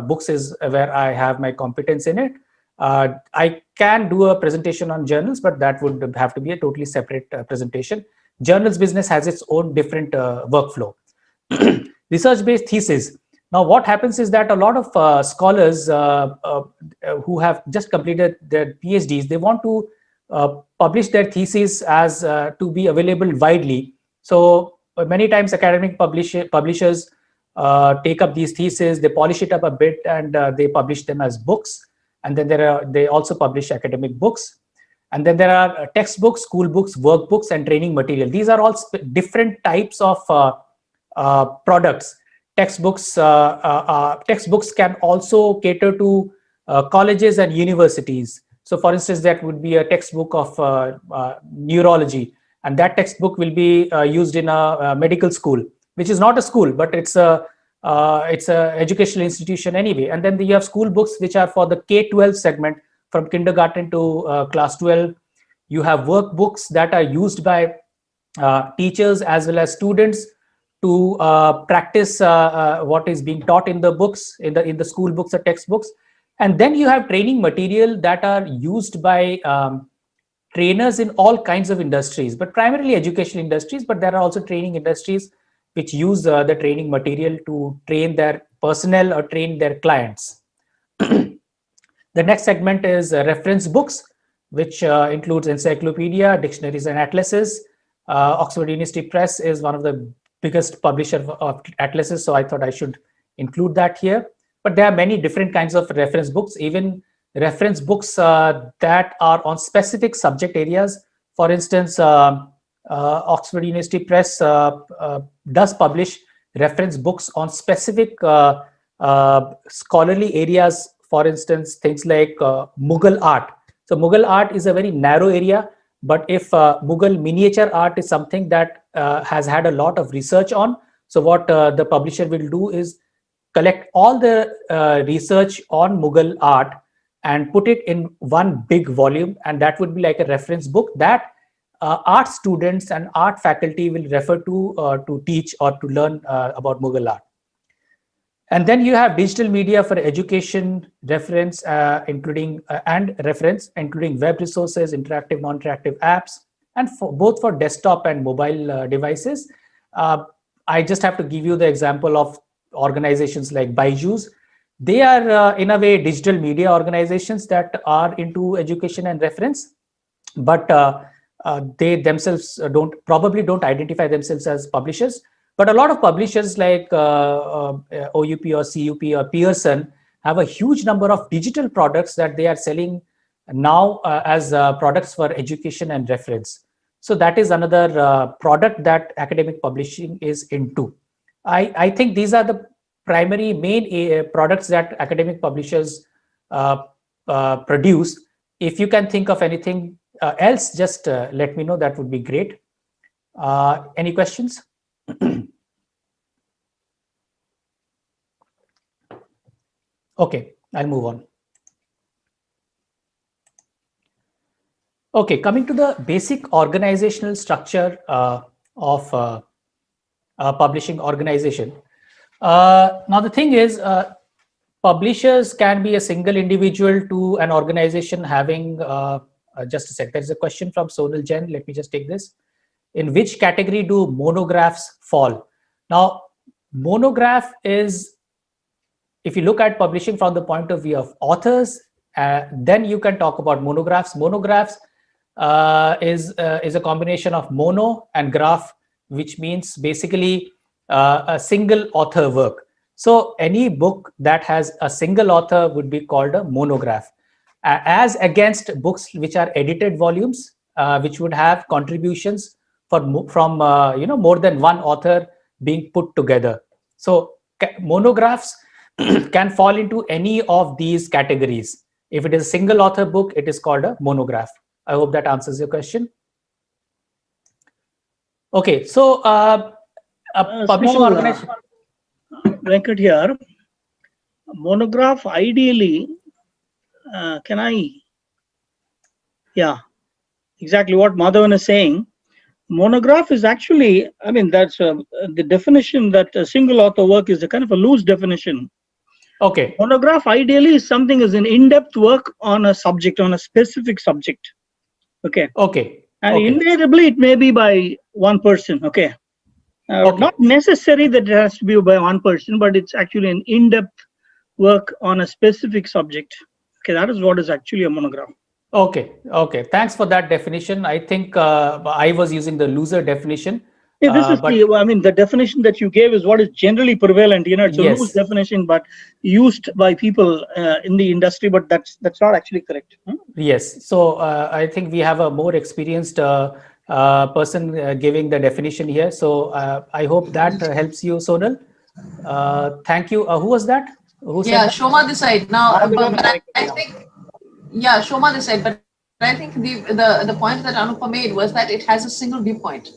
books is where I have my competence in it. I can do a presentation on journals, but that would have to be a totally separate presentation. Journals business has its own different workflow. Research-based thesis. Now, what happens is that a lot of scholars who have just completed their PhDs, they want to publish their thesis as to be available widely. So many times academic publishers take up these theses, they polish it up a bit, and they publish them as books. And then they also publish academic books. And then there are textbooks, school books, workbooks, and training material. These are all different types of products. Textbooks can also cater to colleges and universities. So for instance, that would be a textbook of neurology, and that textbook will be used in a medical school, which is not a school, but it's a educational institution anyway. And then you have school books which are for the K-12 segment, from kindergarten to class 12. You have workbooks that are used by teachers as well as students to practice what is being taught in the books, in the school books or textbooks. And then you have training material that are used by trainers in all kinds of industries, but primarily education industries. But there are also training industries which use the training material to train their personnel or train their clients. The next segment is reference books, which includes encyclopedia, dictionaries, and atlases. Oxford University Press is one of the biggest publisher of atlases, so I thought I should include that here. But there are many different kinds of reference books, even reference books that are on specific subject areas. For instance, Oxford University Press does publish reference books on specific scholarly areas. For instance, things like Mughal art. So Mughal art is a very narrow area, but if Mughal miniature art is something that has had a lot of research on, so what the publisher will do is collect all the research on Mughal art and put it in one big volume, and that would be like a reference book that art students and art faculty will refer to teach or to learn about Mughal art. And then you have digital media for education, reference, including web resources, interactive, non-interactive apps, and both for desktop and mobile devices. I just have to give you the example of organizations like Byju's. They are, in a way, digital media organizations that are into education and reference, but they themselves probably don't identify themselves as publishers. But a lot of publishers like OUP or CUP or Pearson have a huge number of digital products that they are selling now as products for education and reference. So that is another product that academic publishing is into. I think these are the primary main products that academic publishers produce. If you can think of anything else, just let me know. That would be great. Any questions? Okay, I'll move on. Okay, coming to the basic organizational structure of a publishing organization. Now, the thing is, publishers can be a single individual to an organization having, just a sec, there's a question from Sonal Jain. Let me just take this. In which category do monographs fall? Now, monograph is, if you look at publishing from the point of view of authors, then you can talk about monographs. Monographs is a combination of mono and graph, which means basically a single author work. So any book that has a single author would be called a monograph, as against books which are edited volumes, which would have contributions from more than one author being put together. So monographs can fall into any of these categories. If it is a single author book, it is called a monograph. I hope that answers your question. Okay, so publishing organization. Venkat here. Monograph, ideally, yeah, exactly what Madhavan is saying. Monograph is actually, I mean, that's the definition that a single author work is a kind of a loose definition. Okay. Monograph ideally is something is an in-depth work on a subject, on a specific subject. Okay. Okay. And okay. invariably it may be by one person. Okay. Okay. Not necessary that it has to be by one person, but it's actually an in-depth work on a specific subject. Okay, that is what is actually a monograph. Okay. Okay. Thanks for that definition. I think I was using the looser definition. Yeah, this is the definition that you gave is what is generally prevalent. It's a loose definition, but used by people in the industry, but that's not actually correct. Yes. So I think we have a more experienced person giving the definition here. So I hope that helps you, Sonal. Thank you. Who was that? Who said that? Shoma this side. Now, I think, Shoma this side. But I think the point that Anupa made was that it has a single viewpoint.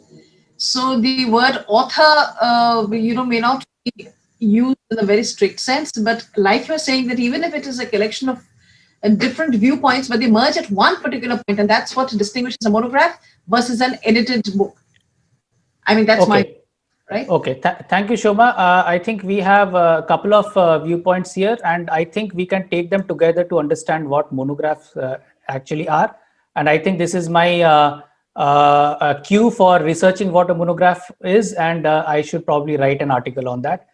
So the word author, may not be used in a very strict sense, but like you're saying that even if it is a collection of different viewpoints, but they merge at one particular point, and that's what distinguishes a monograph versus an edited book. I mean, that's my, Okay. right? Okay, thank you, Shoma. I think we have a couple of viewpoints here, and I think we can take them together to understand what monographs actually are. And I think this is my cue for researching what a monograph is, and I should probably write an article on that.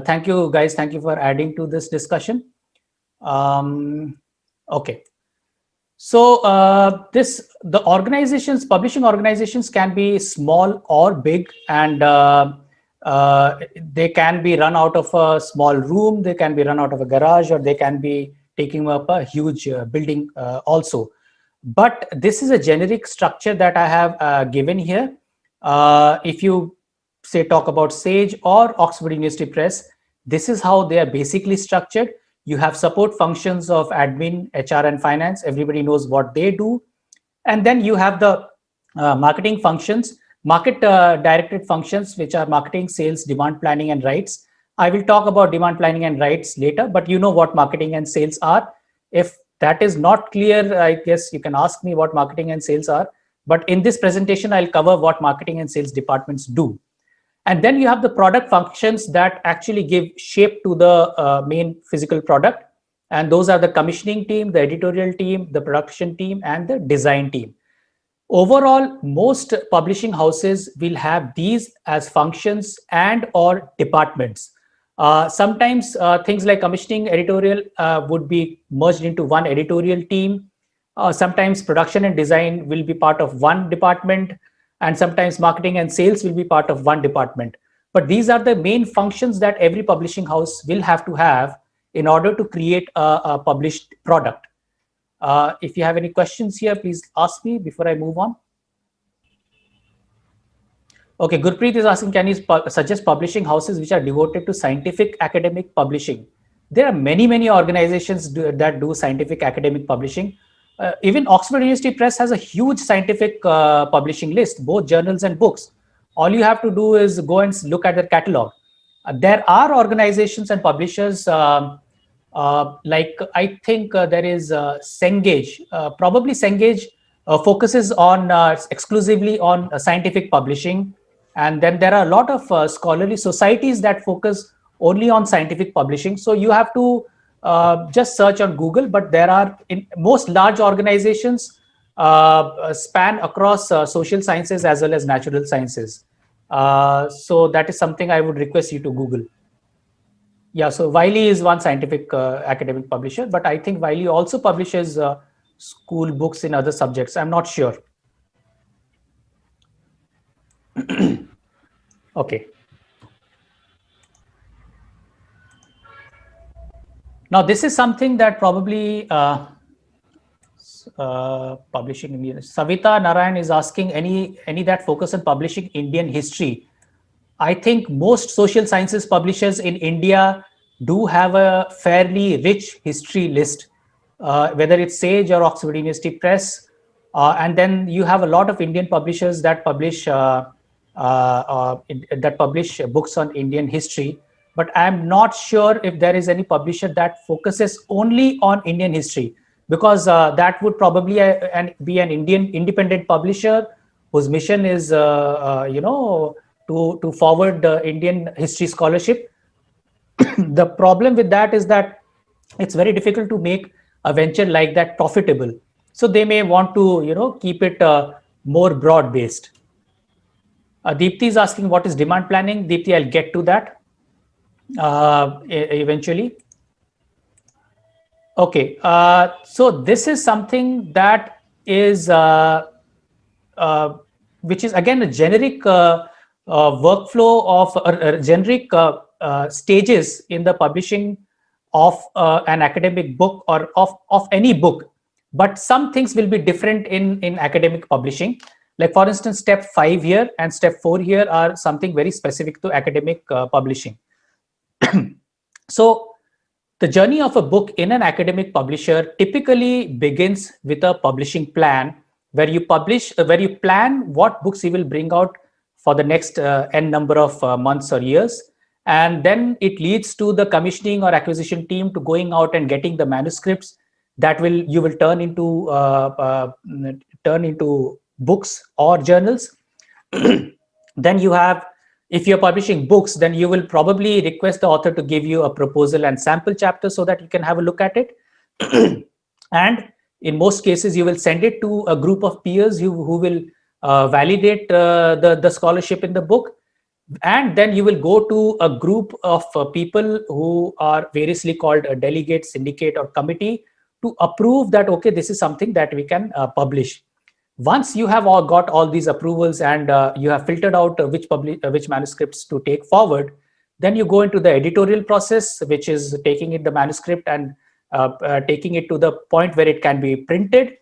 Thank you, guys. Thank you for adding to this discussion. Okay. So the organizations, publishing organizations can be small or big, and they can be run out of a small room, they can be run out of a garage, or they can be taking up a huge building also. But this is a generic structure that I have given here. If you say talk about Sage or Oxford University Press, this is how they are basically structured. You have support functions of admin, HR, and finance. Everybody knows what they do. And then you have the marketing functions, market directed functions, which are marketing, sales, demand planning, and rights. I will talk about demand planning and rights later, but you know what marketing and sales are. If that is not clear, I guess you can ask me what marketing and sales are. But in this presentation, I'll cover what marketing and sales departments do. And then you have the product functions that actually give shape to the main physical product. And those are the commissioning team, the editorial team, the production team, and the design team. Overall, most publishing houses will have these as functions and or departments. Sometimes things like commissioning, editorial would be merged into one editorial team. Sometimes production and design will be part of one department, and sometimes marketing and sales will be part of one department. But these are the main functions that every publishing house will have to have in order to create a published product. If you have any questions here, please ask me before I move on. Okay, Gurpreet is asking, can you suggest publishing houses which are devoted to scientific academic publishing? There are many organizations that do scientific academic publishing. Even Oxford University Press has a huge scientific publishing list, both journals and books. All you have to do is go and look at their catalog. There are organizations and publishers like I think there is Cengage. Probably Cengage focuses on exclusively on scientific publishing. And then there are a lot of scholarly societies that focus only on scientific publishing. So you have to just search on Google, but there are in most large organizations span across social sciences as well as natural sciences. So that is something I would request you to Google. Yeah, so Wiley is one scientific academic publisher, but I think Wiley also publishes school books in other subjects. I'm not sure. Okay. Now, this is something that probably publishing Indian. Savita Narayan is asking any that focus on publishing Indian history. I think most social sciences publishers in India do have a fairly rich history list, whether it's Sage or Oxford University Press. And then you have a lot of Indian publishers that publish books on Indian history. But I'm not sure if there is any publisher that focuses only on Indian history, because that would probably be an Indian independent publisher whose mission is, to forward Indian history scholarship. The problem with that is that it's very difficult to make a venture like that profitable. So they may want to, keep it more broad-based. Deepthi is asking what is demand planning. Deepthi, I'll get to that eventually. Okay, so this is something that is, which is again a generic workflow of generic stages in the publishing of an academic book or of any book. But some things will be different in academic publishing. Like for instance, step 5 here and step 4 here are something very specific to academic publishing. So the journey of a book in an academic publisher typically begins with a publishing plan, where you plan what books you will bring out for the next n number of months or years. And then it leads to the commissioning or acquisition team to going out and getting the manuscripts that you will turn into books or journals. Then you have, if you're publishing books, then you will probably request the author to give you a proposal and sample chapter so that you can have a look at it. And in most cases, you will send it to a group of peers who will validate the scholarship in the book. And then you will go to a group of people who are variously called a delegate, syndicate, or committee to approve that, okay, this is something that we can publish. Once you have got all these approvals and you have filtered out which manuscripts to take forward, then you go into the editorial process, which is taking in the manuscript and taking it to the point where it can be printed.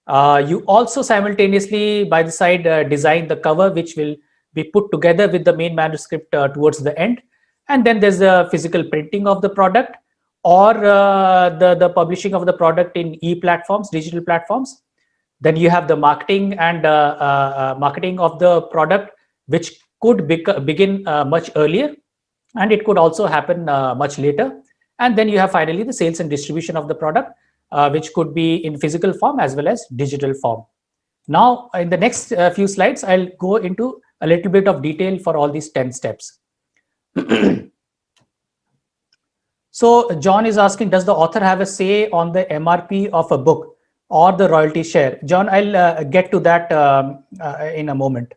You also simultaneously, by the side, design the cover, which will be put together with the main manuscript towards the end. And then there's the physical printing of the product, or the publishing of the product in e-platforms, digital platforms. Then you have the marketing and marketing of the product, which could begin much earlier, and it could also happen much later. And then you have finally the sales and distribution of the product, which could be in physical form as well as digital form. Now, in the next few slides, I'll go into a little bit of detail for all these 10 steps. So John is asking, does the author have a say on the MRP of a book or the royalty share? John, I'll get to that in a moment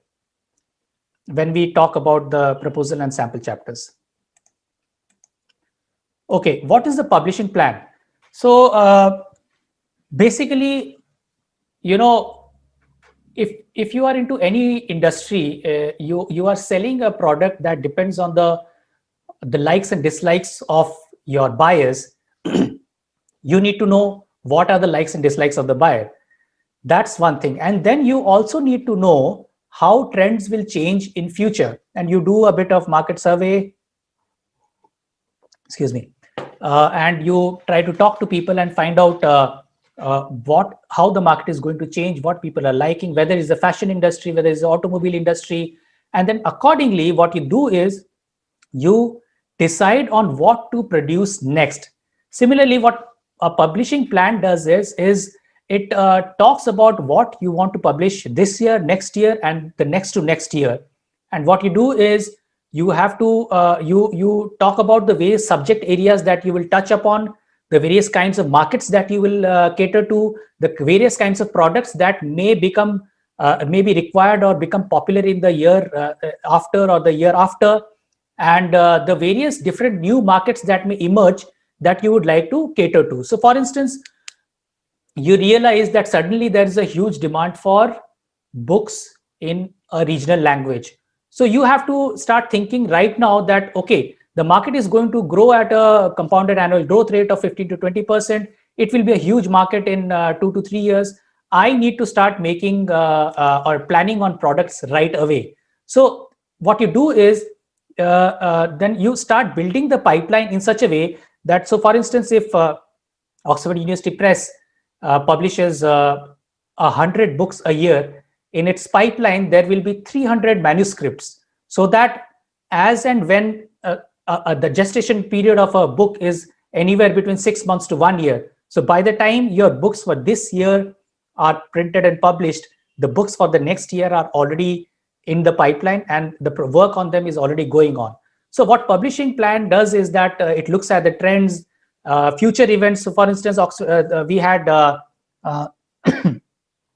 when we talk about the proposal and sample chapters. Okay, what is the publishing plan? So basically, you know, if you are into any industry, you are selling a product that depends on the likes and dislikes of your buyers. You need to know what are the likes and dislikes of the buyer. That's one thing. And then you also need to know how trends will change in future. And you do a bit of market survey, excuse me, and you try to talk to people and find out how the market is going to change, what people are liking, whether it's the fashion industry, whether it's the automobile industry. And then accordingly, what you do is you decide on what to produce next. Similarly, what a publishing plan does is it talks about what you want to publish this year, next year, and the next to next year. And what you do is you have to you talk about the various subject areas that you will touch upon, the various kinds of markets that you will cater to, the various kinds of products that may become may be required or become popular in the year after or the year after, and the various different new markets that may emerge that you would like to cater to. So for instance, you realize that suddenly there is a huge demand for books in a regional language. So you have to start thinking right now that, okay, the market is going to grow at a compounded annual growth rate of 15 to 20%. It will be a huge market in 2 to 3 years. I need to start making or planning on products right away. So what you do is then you start building the pipeline in such a way that, so for instance, if Oxford University Press publishes 100 books a year, in its pipeline there will be 300 manuscripts, so that as and when the gestation period of a book is anywhere between 6 months to 1 year. So by the time your books for this year are printed and published, the books for the next year are already in the pipeline and the work on them is already going on. So what publishing plan does is that it looks at the trends, future events. So for instance, we had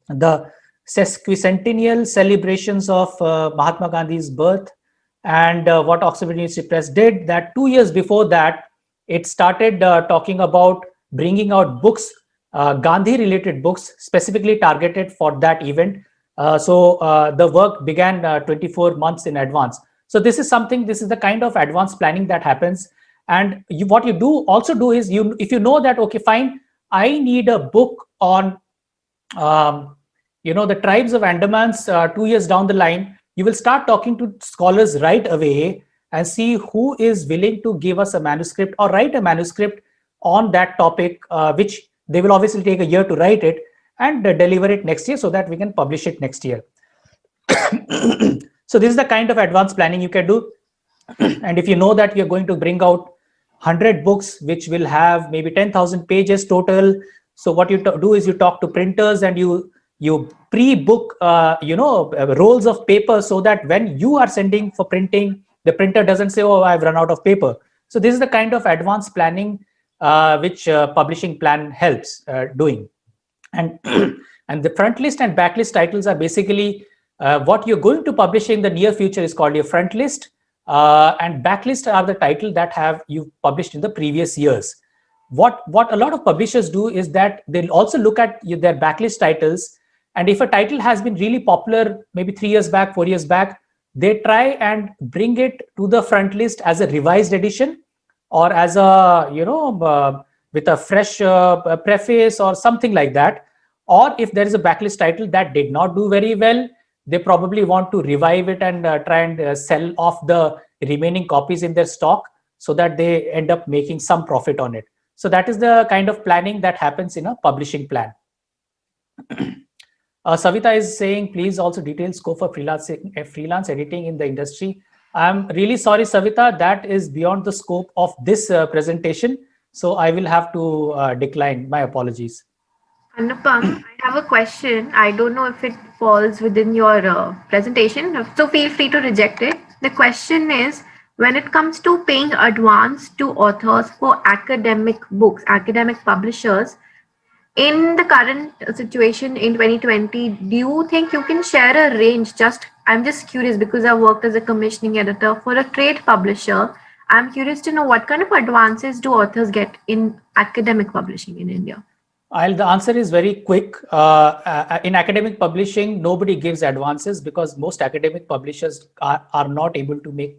the sesquicentennial celebrations of Mahatma Gandhi's birth, and what Oxford University Press did, that 2 years before that, it started talking about bringing out books, Gandhi related books specifically targeted for that event. So the work began 24 months in advance. So this is the kind of advanced planning that happens. And what you also do is, if you know that, okay, fine, I need a book on the tribes of Andamans 2 years down the line, you will start talking to scholars right away and see who is willing to give us a manuscript or write a manuscript on that topic, which they will obviously take a year to write it and deliver it next year so that we can publish it next year. So this is the kind of advanced planning you can do. And if you know that you're going to bring out 100 books, which will have maybe 10,000 pages total. So what you do is you talk to printers and you you pre-book, rolls of paper so that when you are sending for printing, the printer doesn't say, "Oh, I've run out of paper." So this is the kind of advanced planning which publishing plan helps doing. And and the front list and backlist titles are basically what you're going to publish in the near future is called your front list, and backlist are the title that have you published in the previous years. What a lot of publishers do is that they'll also look at their backlist titles, and if a title has been really popular maybe 3 years back, 4 years back, they try and bring it to the front list as a revised edition, or as a with a fresh preface or something like that. Or if there is a backlist title that did not do very well, they probably want to revive it and try and sell off the remaining copies in their stock so that they end up making some profit on it. So that is the kind of planning that happens in a publishing plan. Savita is saying, please also detail scope for freelance editing in the industry. I'm really sorry, Savita, that is beyond the scope of this presentation. So I will have to decline. My apologies. Anupam, I have a question. I don't know if it falls within your presentation, so feel free to reject it. The question is, when it comes to paying advance to authors for academic books, academic publishers, in the current situation in 2020, do you think you can share a range? I'm just curious because I've worked as a commissioning editor for a trade publisher. I'm curious to know what kind of advances do authors get in academic publishing in India? The answer is very quick. In academic publishing, nobody gives advances because most academic publishers are not able to make,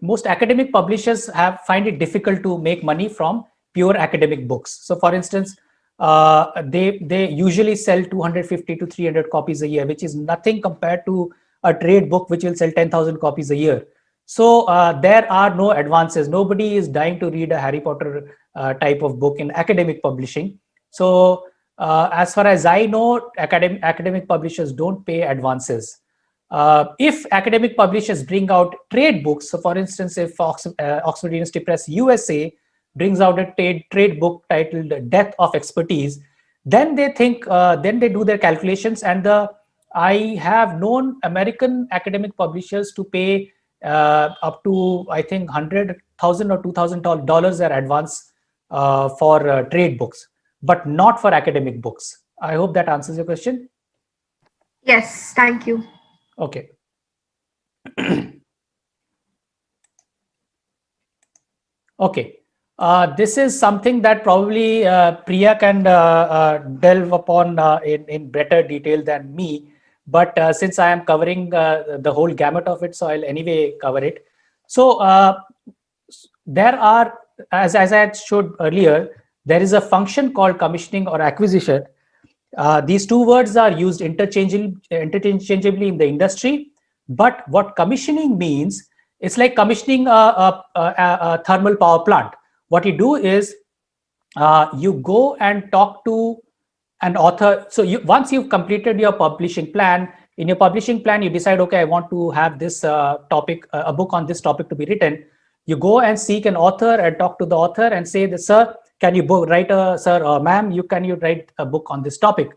most academic publishers find it difficult to make money from pure academic books. So for instance, they usually sell 250 to 300 copies a year, which is nothing compared to a trade book, which will sell 10,000 copies a year. So there are no advances. Nobody is dying to read a Harry Potter type of book in academic publishing. So as far as I know, academic publishers don't pay advances. If academic publishers bring out trade books, so for instance, if Oxford University Press USA brings out a trade book titled Death of Expertise, then they think, then they do their calculations, and I have known American academic publishers to pay up to, I think, $100,000 or $2,000 their advance for trade books, but not for academic books. I hope that answers your question. Yes, thank you. Okay. Okay. This is something that probably Priya can delve upon in better detail than me. But since I am covering the whole gamut of it, so I'll anyway cover it. So there are, as I had showed earlier, there is a function called commissioning or acquisition. These two words are used interchangeably in the industry. But what commissioning means, it's like commissioning a thermal power plant. What you do is you go and talk to an author. So once you've completed your publishing plan, in your publishing plan, you decide, okay, I want to have this topic, a book on this topic to be written. You go and seek an author and talk to the author and say, sir, can you write sir or ma'am, can you write a book on this topic?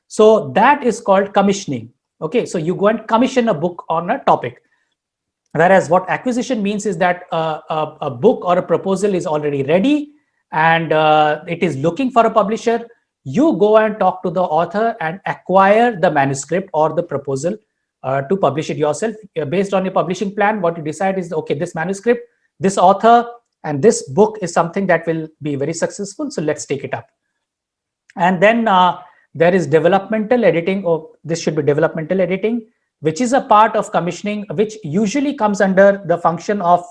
So that is called commissioning. Okay, so you go and commission a book on a topic. Whereas what acquisition means is that a book or a proposal is already ready and it is looking for a publisher. You go and talk to the author and acquire the manuscript or the proposal to publish it yourself. Based on your publishing plan, what you decide is, okay, this manuscript, this author, and this book is something that will be very successful. So let's take it up. And then there is developmental editing, or this should be developmental editing, which is a part of commissioning, which usually comes under the function of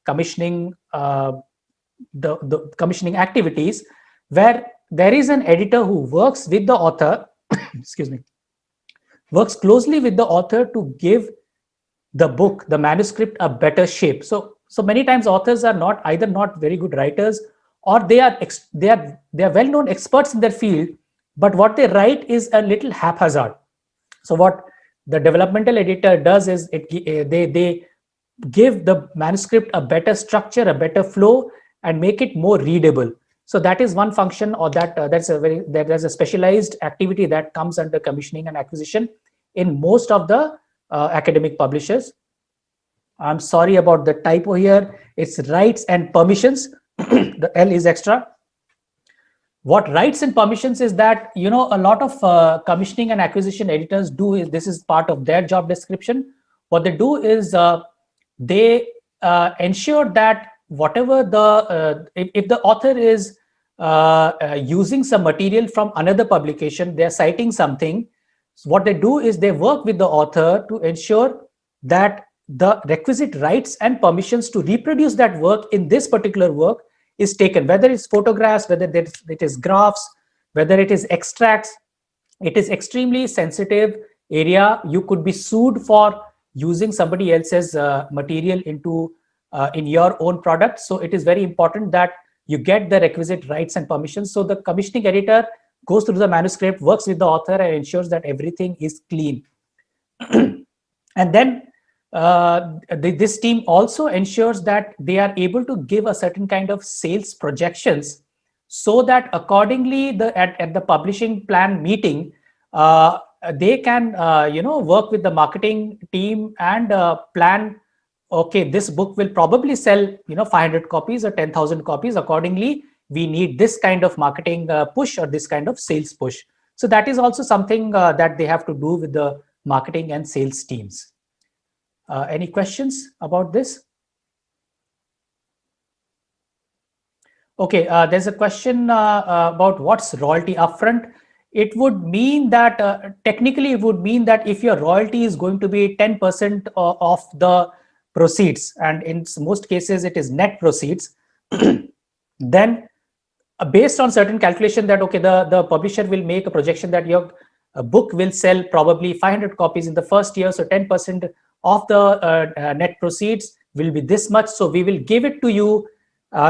commissioning, the commissioning activities, where there is an editor who works with the author, excuse me, works closely with the author to give the book, the manuscript, a better shape. So many times authors are either not very good writers, or they are well-known experts in their field, but what they write is a little haphazard. So what the developmental editor does is they give the manuscript a better structure, a better flow, and make it more readable. So that is one function, or there's a specialized activity that comes under commissioning and acquisition in most of the academic publishers. I'm sorry about the typo here. It's rights and permissions. The L is extra. What rights and permissions is that, a lot of commissioning and acquisition editors do is, this is part of their job description. What they do is they ensure that whatever if the author is using some material from another publication, they're citing something. So what they do is they work with the author to ensure that the requisite rights and permissions to reproduce that work in this particular work is taken, whether it's photographs, whether it is graphs, whether it is extracts. It is extremely sensitive area. You could be sued for using somebody else's material in your own product. So it is very important that you get the requisite rights and permissions. So the commissioning editor goes through the manuscript, works with the author, and ensures that everything is clean. And then this team also ensures that they are able to give a certain kind of sales projections, so that accordingly at the publishing plan meeting, they can work with the marketing team and plan, okay, this book will probably sell 500 copies or 10,000 copies. Accordingly, we need this kind of marketing push or this kind of sales push. So that is also something that they have to do with the marketing and sales teams. Any questions about this? Okay, there's a question about what's royalty upfront. It would mean that technically it would mean that if your royalty is going to be 10% of the proceeds, and in most cases it is net proceeds, then based on certain calculation that, okay, the publisher will make a projection that your book will sell probably 500 copies in the first year, so 10% of the net proceeds will be this much. So we will give it to you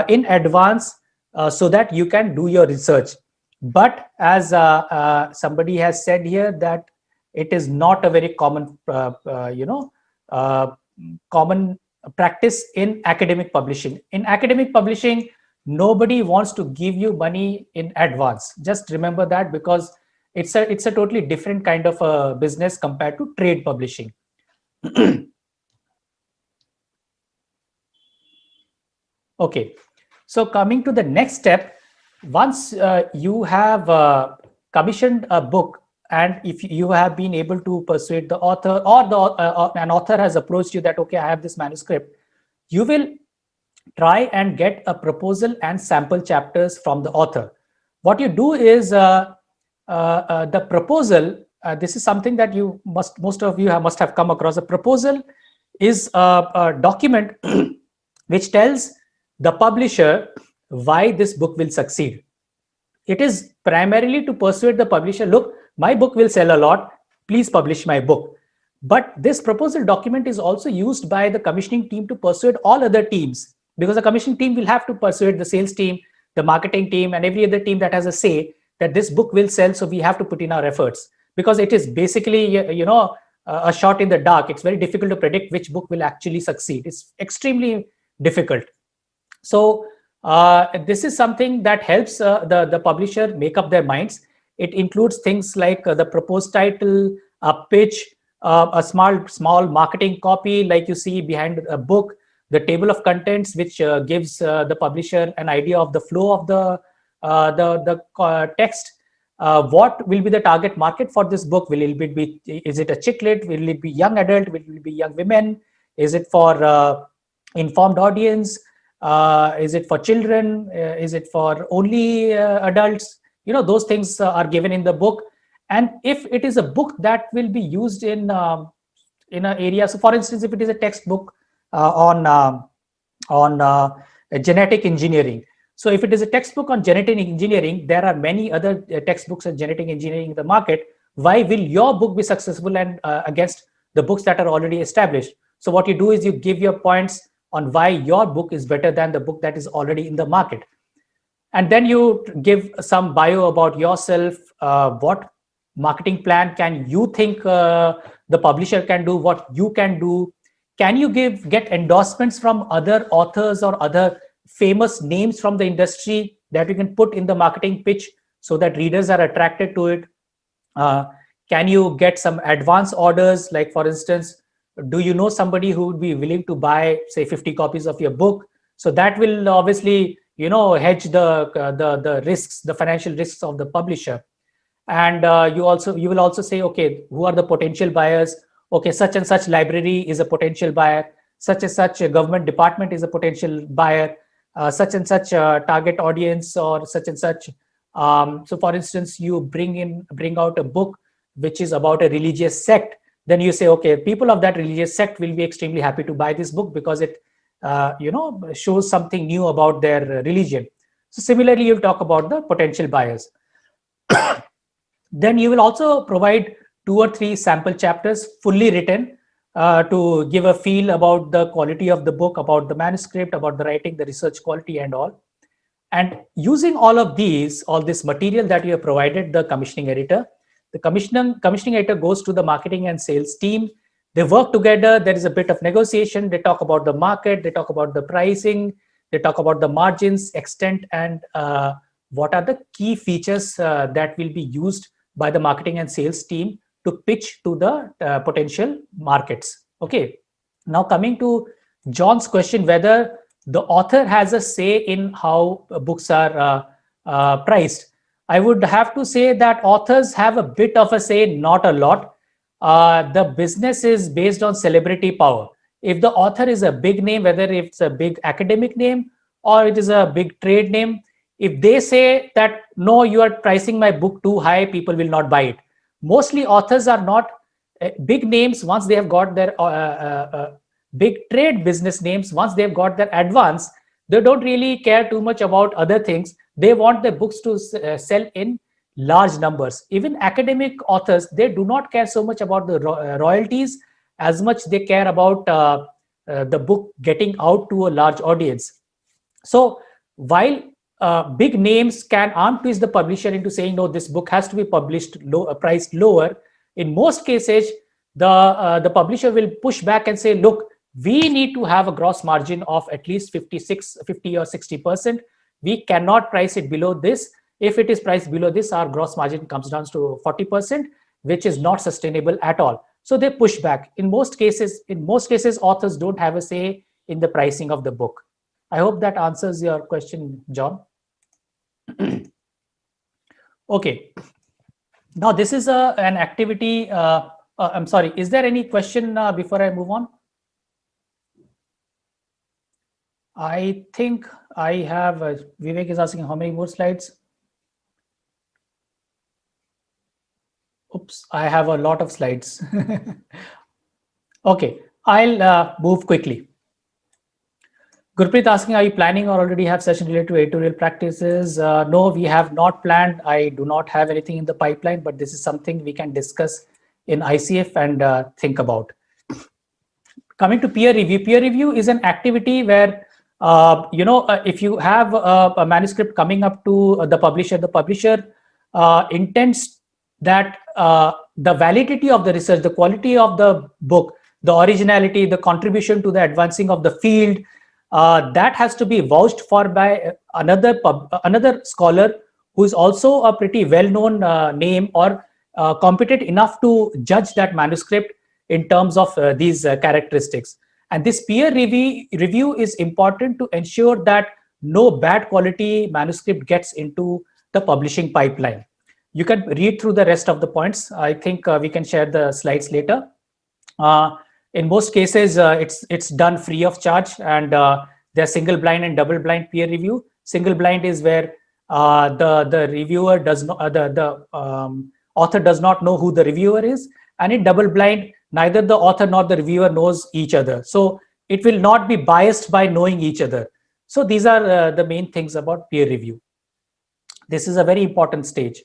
in advance so that you can do your research. But as somebody has said here, that it is not a very common, common practice in academic publishing. In academic publishing, nobody wants to give you money in advance. Just remember that, because it's a totally different kind of a business compared to trade publishing. Okay, so coming to the next step, once you have commissioned a book, and if you have been able to persuade the author, or an author has approached you that, okay, I have this manuscript, you will try and get a proposal and sample chapters from the author. What you do is the proposal, this is something that most of you must have come across. A proposal is a document which tells the publisher why this book will succeed. It is primarily to persuade the publisher, look, my book will sell a lot, please publish my book. But this proposal document is also used by the commissioning team to persuade all other teams, because the commissioning team will have to persuade the sales team, the marketing team, and every other team that has a say that this book will sell, so we have to put in our efforts. Because it is basically, a shot in the dark. It's very difficult to predict which book will actually succeed. It's extremely difficult. So this is something that helps the publisher make up their minds. It includes things like the proposed title, a pitch, a small marketing copy like you see behind a book, the table of contents, which gives the publisher an idea of the flow of the text. What will be the target market for this book? Is it a chick lit? Will it be young adult? Will it be young women? Is it for informed audience? Is it for children? Is it for only adults? Those things are given in the book. And if it is a book that will be used in an area, so for instance, if it is a textbook on genetic engineering. So if it is a textbook on genetic engineering, there are many other textbooks on genetic engineering in the market. Why will your book be successful and against the books that are already established? So what you do is you give your points on why your book is better than the book that is already in the market. And then you give some bio about yourself. What marketing plan can you think the publisher can do? What you can do? Can you get endorsements from other authors or other famous names from the industry that you can put in the marketing pitch so that readers are attracted to it? Can you get some advance orders? Like, for instance, do you know somebody who would be willing to buy, say, 50 copies of your book? So that will obviously, hedge the risks, the financial risks of the publisher. And you will also say, okay, who are the potential buyers? Okay, such and such library is a potential buyer. Such and such a government department is a potential buyer. Such and such target audience, or such and such. So, for instance, you bring out a book which is about a religious sect. Then you say, okay, people of that religious sect will be extremely happy to buy this book because it, shows something new about their religion. So, similarly, you'll talk about the potential buyers. Then you will also provide 2 or 3 sample chapters fully written to give a feel about the quality of the book, about the manuscript, about the writing, the research quality and all. And using all this material that you have provided the commissioning editor, the commissioning editor goes to the marketing and sales team. They work together. There is a bit of negotiation. They talk about the market. They talk about the pricing. They talk about the margins, extent, and what are the key features that will be used by the marketing and sales team to pitch to the potential markets. Okay. Now coming to John's question, whether the author has a say in how books are priced. I would have to say that authors have a bit of a say, not a lot. The business is based on celebrity power. If the author is a big name, whether it's a big academic name or it is a big trade name, if they say that, no, you are pricing my book too high, people will not buy it. Mostly authors are not big names. Once they have got their big trade business names, once they've got their advance, they don't really care too much about other things. They want their books to sell in large numbers. Even academic authors, they do not care so much about the royalties as much they care about the book getting out to a large audience. So while big names can arm twist the publisher into saying, no, this book has to be published priced lower, in most cases, the publisher will push back and say, look, we need to have a gross margin of at least 50 or 60%. We cannot price it below this. If it is priced below this, our gross margin comes down to 40%, which is not sustainable at all. So they push back. In most cases, authors don't have a say in the pricing of the book. I hope that answers your question, John. Okay. Now this is an activity. I'm sorry. Is there any question before I move on? I think I have. Vivek is asking how many more slides. Oops, I have a lot of slides. Okay, I'll move quickly. Gurpreet asking, are you planning or already have session related to editorial practices? No, we have not planned. I do not have anything in the pipeline, but this is something we can discuss in ICF and think about. Coming to peer review is an activity where, if you have a manuscript coming up to the publisher intends that the validity of the research, the quality of the book, the originality, the contribution to the advancing of the field, that has to be vouched for by another scholar who is also a pretty well-known name or competent enough to judge that manuscript in terms of these characteristics. And this peer review is important to ensure that no bad quality manuscript gets into the publishing pipeline. You can read through the rest of the points. I think we can share the slides later. In most cases, it's done free of charge, and there's single blind and double blind peer review. Single blind is where the reviewer does not, the author does not know who the reviewer is, and in double blind, neither the author nor the reviewer knows each other. So it will not be biased by knowing each other. So these are the main things about peer review. This is a very important stage.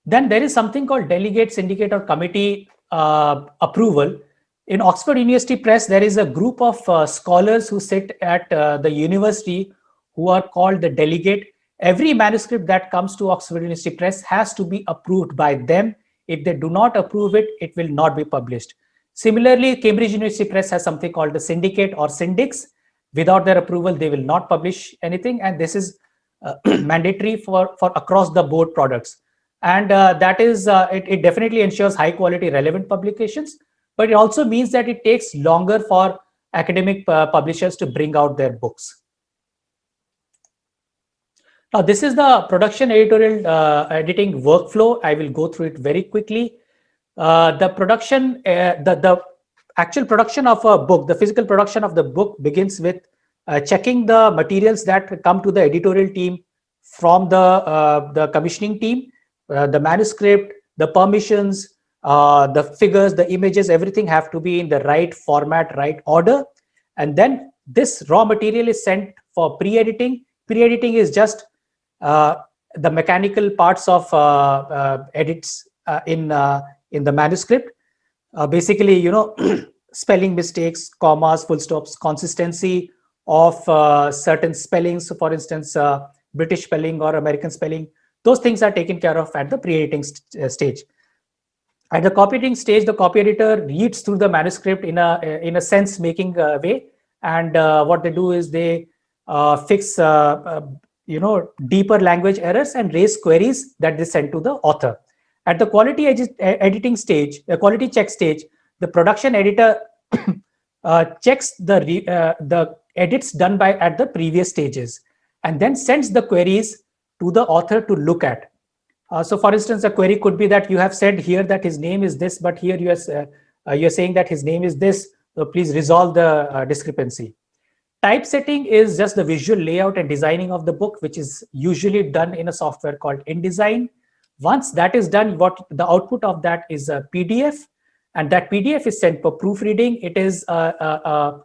Then there is something called delegate, syndicate, or committee approval. In Oxford University Press, there is a group of scholars who sit at the university who are called the delegate. Every manuscript that comes to Oxford University Press has to be approved by them. If they do not approve it, it will not be published. Similarly, Cambridge University Press has something called the syndicate or syndics, Without their approval, they will not publish anything, and this is mandatory for across the board products. And that is, it definitely ensures high quality relevant publications, but it also means that it takes longer for academic publishers to bring out their books. Now, this is the production editorial editing workflow. I will go through it very quickly. The actual production of a book, the physical production of the book, begins with checking the materials that come to the editorial team from the commissioning team, the manuscript, the permissions, the figures, the images, everything have to be in the right format, right order. And then this raw material is sent for pre-editing. Pre-editing is just the mechanical parts of edits in the manuscript. Basically, spelling mistakes, commas, full stops, consistency of certain spellings. So for instance, British spelling or American spelling, those things are taken care of at the pre-editing stage. At the copy-editing stage, the copy editor reads through the manuscript in a sense-making way, and what they do is they fix deeper language errors and raise queries that they send to the author. At the quality editing stage, the quality check stage, the production editor checks the edits done at the previous stages, and then sends the queries to the author to look at. So for instance, a query could be that you have said here that his name is this, but here you're saying that his name is this. So please resolve the discrepancy. Typesetting is just the visual layout and designing of the book, which is usually done in a software called InDesign. Once that is done, what the output of that is a PDF, and that PDF is sent for proofreading. It is a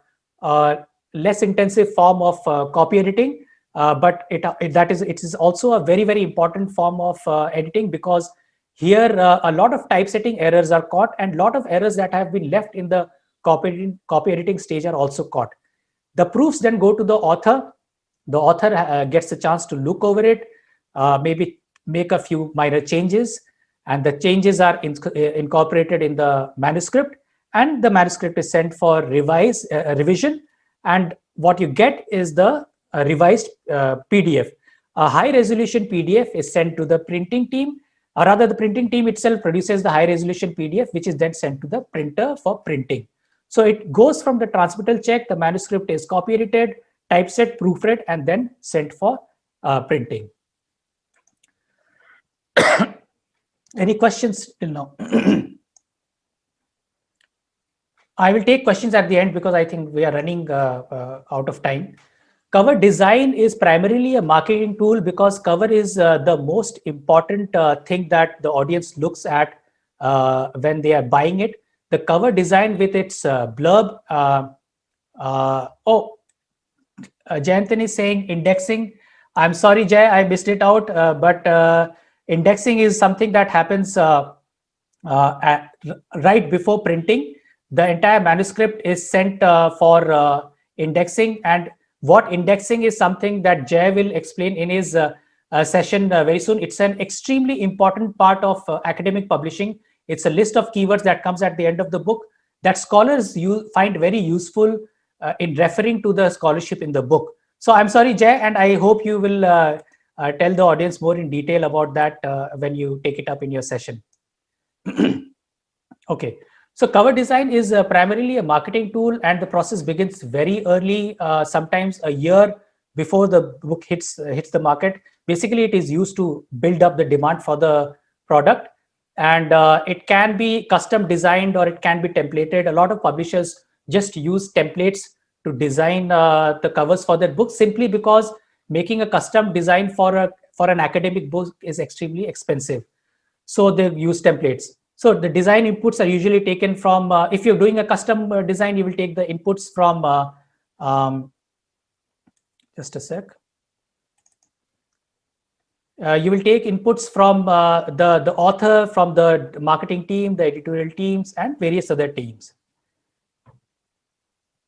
less intensive form of copy editing, but it is also a very, very important form of editing, because here a lot of typesetting errors are caught, and a lot of errors that have been left in the copy editing stage are also caught. The proofs then go to the author. The author gets a chance to look over it, maybe make a few minor changes, and the changes are incorporated in the manuscript, and the manuscript is sent for revision, and what you get is the revised PDF. A high resolution PDF is sent to the printing team, or rather the printing team itself produces the high resolution PDF, which is then sent to the printer for printing. So it goes from the transmittal check, the manuscript is copy edited, typeset, proofread, and then sent for printing. Any questions till now? I will take questions at the end because I think we are running out of time. Cover design is primarily a marketing tool because cover is the most important thing that the audience looks at when they are buying it. The cover design with its blurb. Jayantan is saying indexing. I'm sorry, Jay, I missed it out, but indexing is something that happens right before printing. The entire manuscript is sent for indexing, and what indexing is something that Jay will explain in his session very soon. It's an extremely important part of academic publishing. It's a list of keywords that comes at the end of the book that scholars find very useful in referring to the scholarship in the book. So I'm sorry, Jay, and I hope you will tell the audience more in detail about that when you take it up in your session. Okay, so cover design is primarily a marketing tool, and the process begins very early, sometimes a year before the book hits the market. Basically, it is used to build up the demand for the product, and it can be custom designed or it can be templated. A lot of publishers just use templates to design the covers for their books, simply because making a custom design for an academic book is extremely expensive. So they use templates. So the design inputs are usually taken from, if you're doing a custom design, you will take the inputs from, just a sec. You will take inputs from the author, from the marketing team, the editorial teams, and various other teams.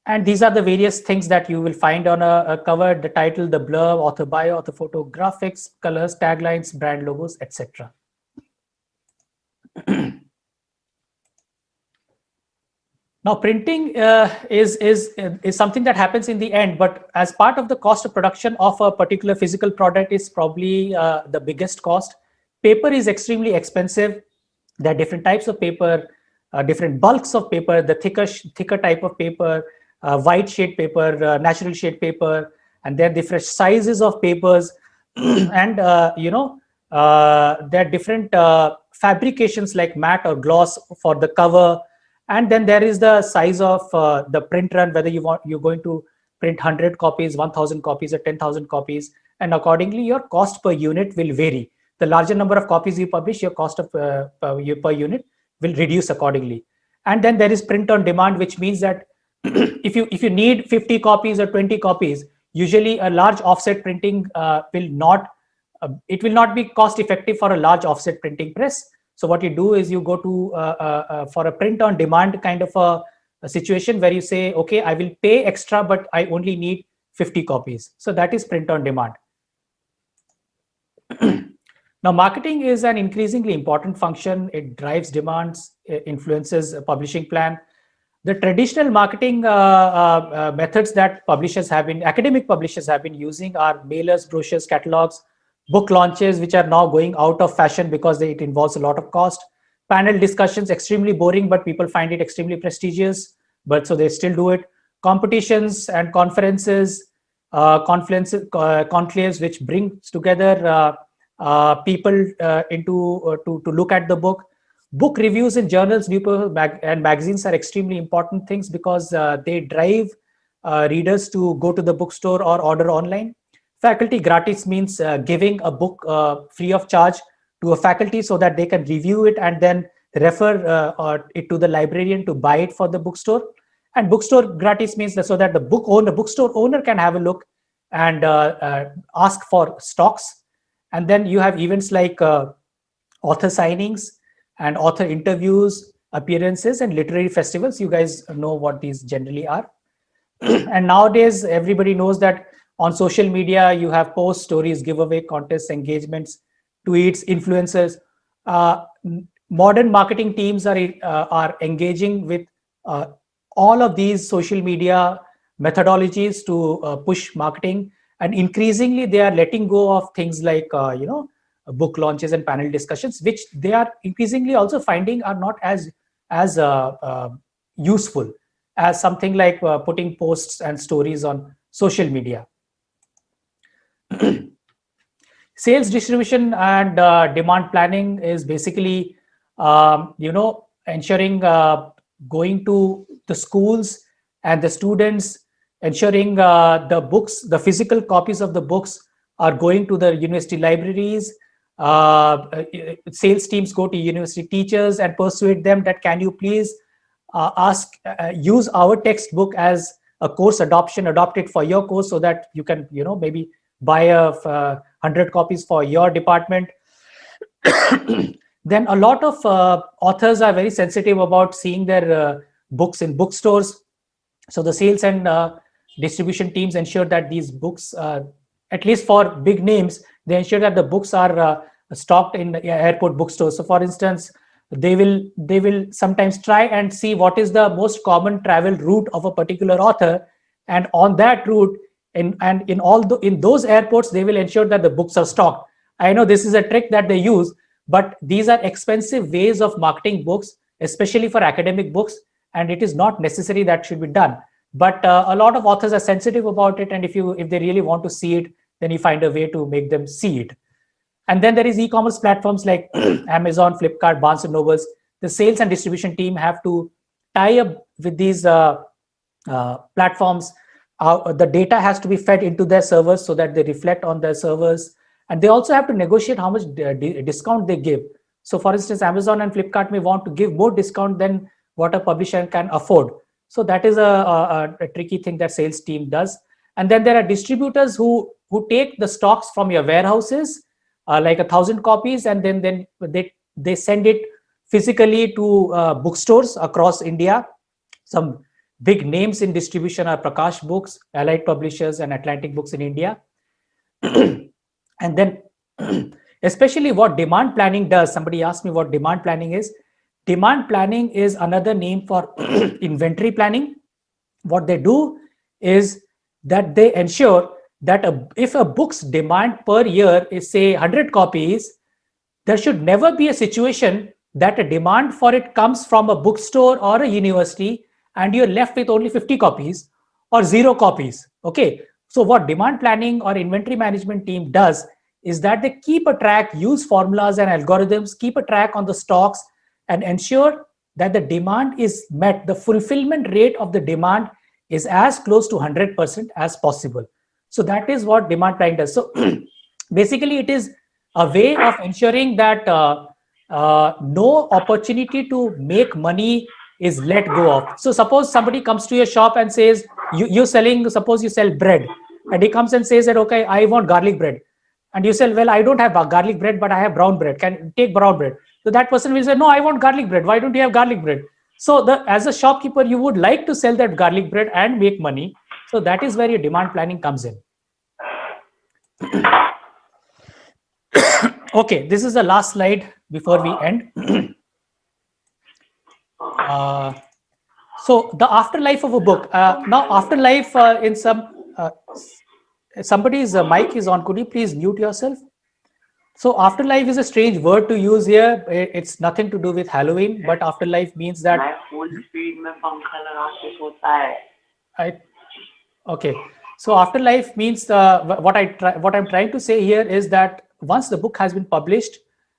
And these are the various things that you will find on a cover: the title, the blurb, author bio, author photo, graphics, colors, taglines, brand logos, etc. Now Now, printing is something that happens in the end, but as part of the cost of production of a particular physical product is probably the biggest cost. Paper is extremely expensive. There are different types of paper, different bulks of paper, the thicker type of paper, white shade paper, natural shade paper, and there are different sizes of papers, and there are different fabrications like matte or gloss for the cover, and then there is the size of the print run, whether you're going to print 100 copies, 1000 copies, or 10,000 copies, and accordingly your cost per unit will vary. The larger number of copies you publish, your cost of per unit will reduce accordingly. And then there is print on demand, which means that if you need 50 copies or 20 copies, usually a large offset printing will not be cost effective for a large offset printing press. So what you do is you go to for a print on demand kind of a situation where you say, okay, I will pay extra, but I only need 50 copies. So that is print on demand. Now, marketing is an increasingly important function. It drives demands, influences a publishing plan. The traditional marketing methods that academic publishers have been using are mailers, brochures, catalogs, book launches, which are now going out of fashion because it involves a lot of cost. Panel discussions, extremely boring, but people find it extremely prestigious, but so they still do it. Competitions and conferences, conclaves, which brings together people to look at the book. Book reviews in journals, newspapers, and magazines are extremely important things because they drive readers to go to the bookstore or order online. Faculty gratis means giving a book free of charge to a faculty so that they can review it and then refer it to the librarian to buy it for the bookstore. And bookstore gratis means that so that the bookstore owner can have a look and ask for stocks. And then you have events like author signings and author interviews, appearances, and literary festivals. You guys know what these generally are. And nowadays, everybody knows that on social media, you have posts, stories, giveaway, contests, engagements, tweets, influencers. Modern marketing teams are engaging with all of these social media methodologies to push marketing. And increasingly, they are letting go of things like, book launches and panel discussions, which they are increasingly also finding are not as useful as something like putting posts and stories on social media. Sales, distribution, and demand planning is basically, ensuring going to the schools and the students, ensuring the physical copies of the books are going to the university libraries. Sales teams go to university teachers and persuade them that can you please use our textbook as a course adopt it for your course so that you can maybe buy 100 copies for your department. Then a lot of authors are very sensitive about seeing their books in bookstores. So the sales and distribution teams ensure that these books, at least for big names, they ensure that the books are stocked in airport bookstores. So for instance, they will sometimes try and see what is the most common travel route of a particular author, and on that route in those airports they will ensure that the books are stocked. I know this is a trick that they use, but these are expensive ways of marketing books, especially for academic books, and it is not necessary that should be done. But a lot of authors are sensitive about it, and if they really want to see it, then you find a way to make them see it. And then there is e-commerce platforms like Amazon, Flipkart, Barnes and Nobles. The sales and distribution team have to tie up with these platforms. The data has to be fed into their servers so that they reflect on their servers. And they also have to negotiate how much discount they give. So for instance, Amazon and Flipkart may want to give more discount than what a publisher can afford. So that is a tricky thing that sales team does. And then there are distributors who take the stocks from your warehouses, like 1,000 copies, and then they send it physically to bookstores across India. Some big names in distribution are Prakash Books, Allied Publishers, and Atlantic Books in India. And then especially what demand planning does, somebody asked me what demand planning is. Demand planning is another name for inventory planning. What they do is that they ensure that if a book's demand per year is say 100 copies, there should never be a situation that a demand for it comes from a bookstore or a university and you're left with only 50 copies or 0 copies. Okay. So what demand planning or inventory management team does is that they keep a track, use formulas and algorithms, keep a track on the stocks and ensure that the demand is met. The fulfillment rate of the demand is as close to 100% as possible. So that is what demand planning does. So basically it is a way of ensuring that no opportunity to make money is let go of. So suppose somebody comes to your shop and says, you're selling, suppose you sell bread, and he comes and says that, okay, I want garlic bread. And you say, well, I don't have garlic bread, but I have brown bread. Can you take brown bread? So that person will say, no, I want garlic bread. Why don't you have garlic bread? So as a shopkeeper, you would like to sell that garlic bread and make money. So that is where your demand planning comes in. Okay, this is the last slide before we end. So the afterlife of a book. Now afterlife in somebody's mic is on. Could you please mute yourself? So afterlife is a strange word to use here. It's nothing to do with Halloween, but afterlife means that okay. So afterlife means what I'm trying to say here is that once the book has been published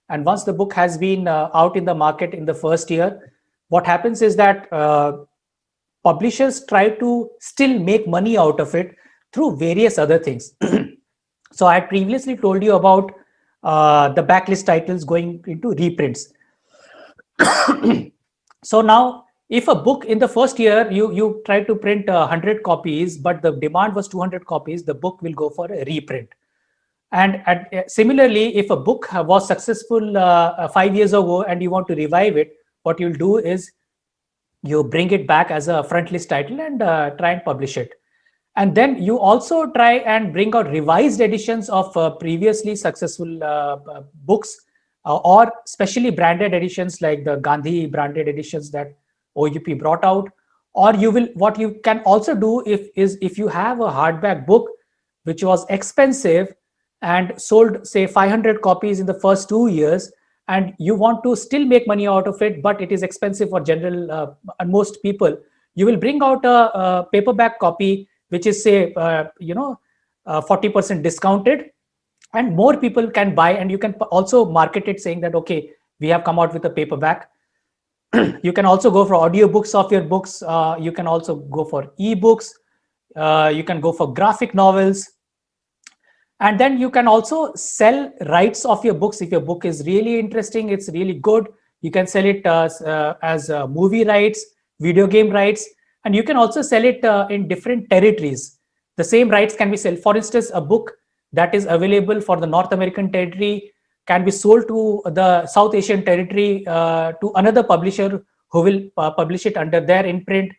and once the book has been out in the market in the first year, what happens is that publishers try to still make money out of it through various other things. So I previously told you about the backlist titles going into reprints. So now if a book in the first year, you try to print 100 copies, but the demand was 200 copies, the book will go for a reprint. And similarly, if a book was successful 5 years ago and you want to revive it, what you'll do is you bring it back as a front list title and try and publish it. And then you also try and bring out revised editions of previously successful books or specially branded editions like the Gandhi branded editions that OUP brought out. Or what you can also do if you have a hardback book which was expensive and sold say 500 copies in the first 2 years, and you want to still make money out of it, but it is expensive for general most people, you will bring out a paperback copy which is say 40% discounted, and more people can buy, and you can also market it saying that, okay, we have come out with a paperback. You can also go for audiobooks of your books. You can also go for ebooks. You can go for graphic novels. And then you can also sell rights of your books. If your book is really interesting, it's really good, you can sell it as movie rights, video game rights, and you can also sell it in different territories. The same rights can be sold. For instance, a book that is available for the North American territory can be sold to the South Asian territory to another publisher who will publish it under their imprint.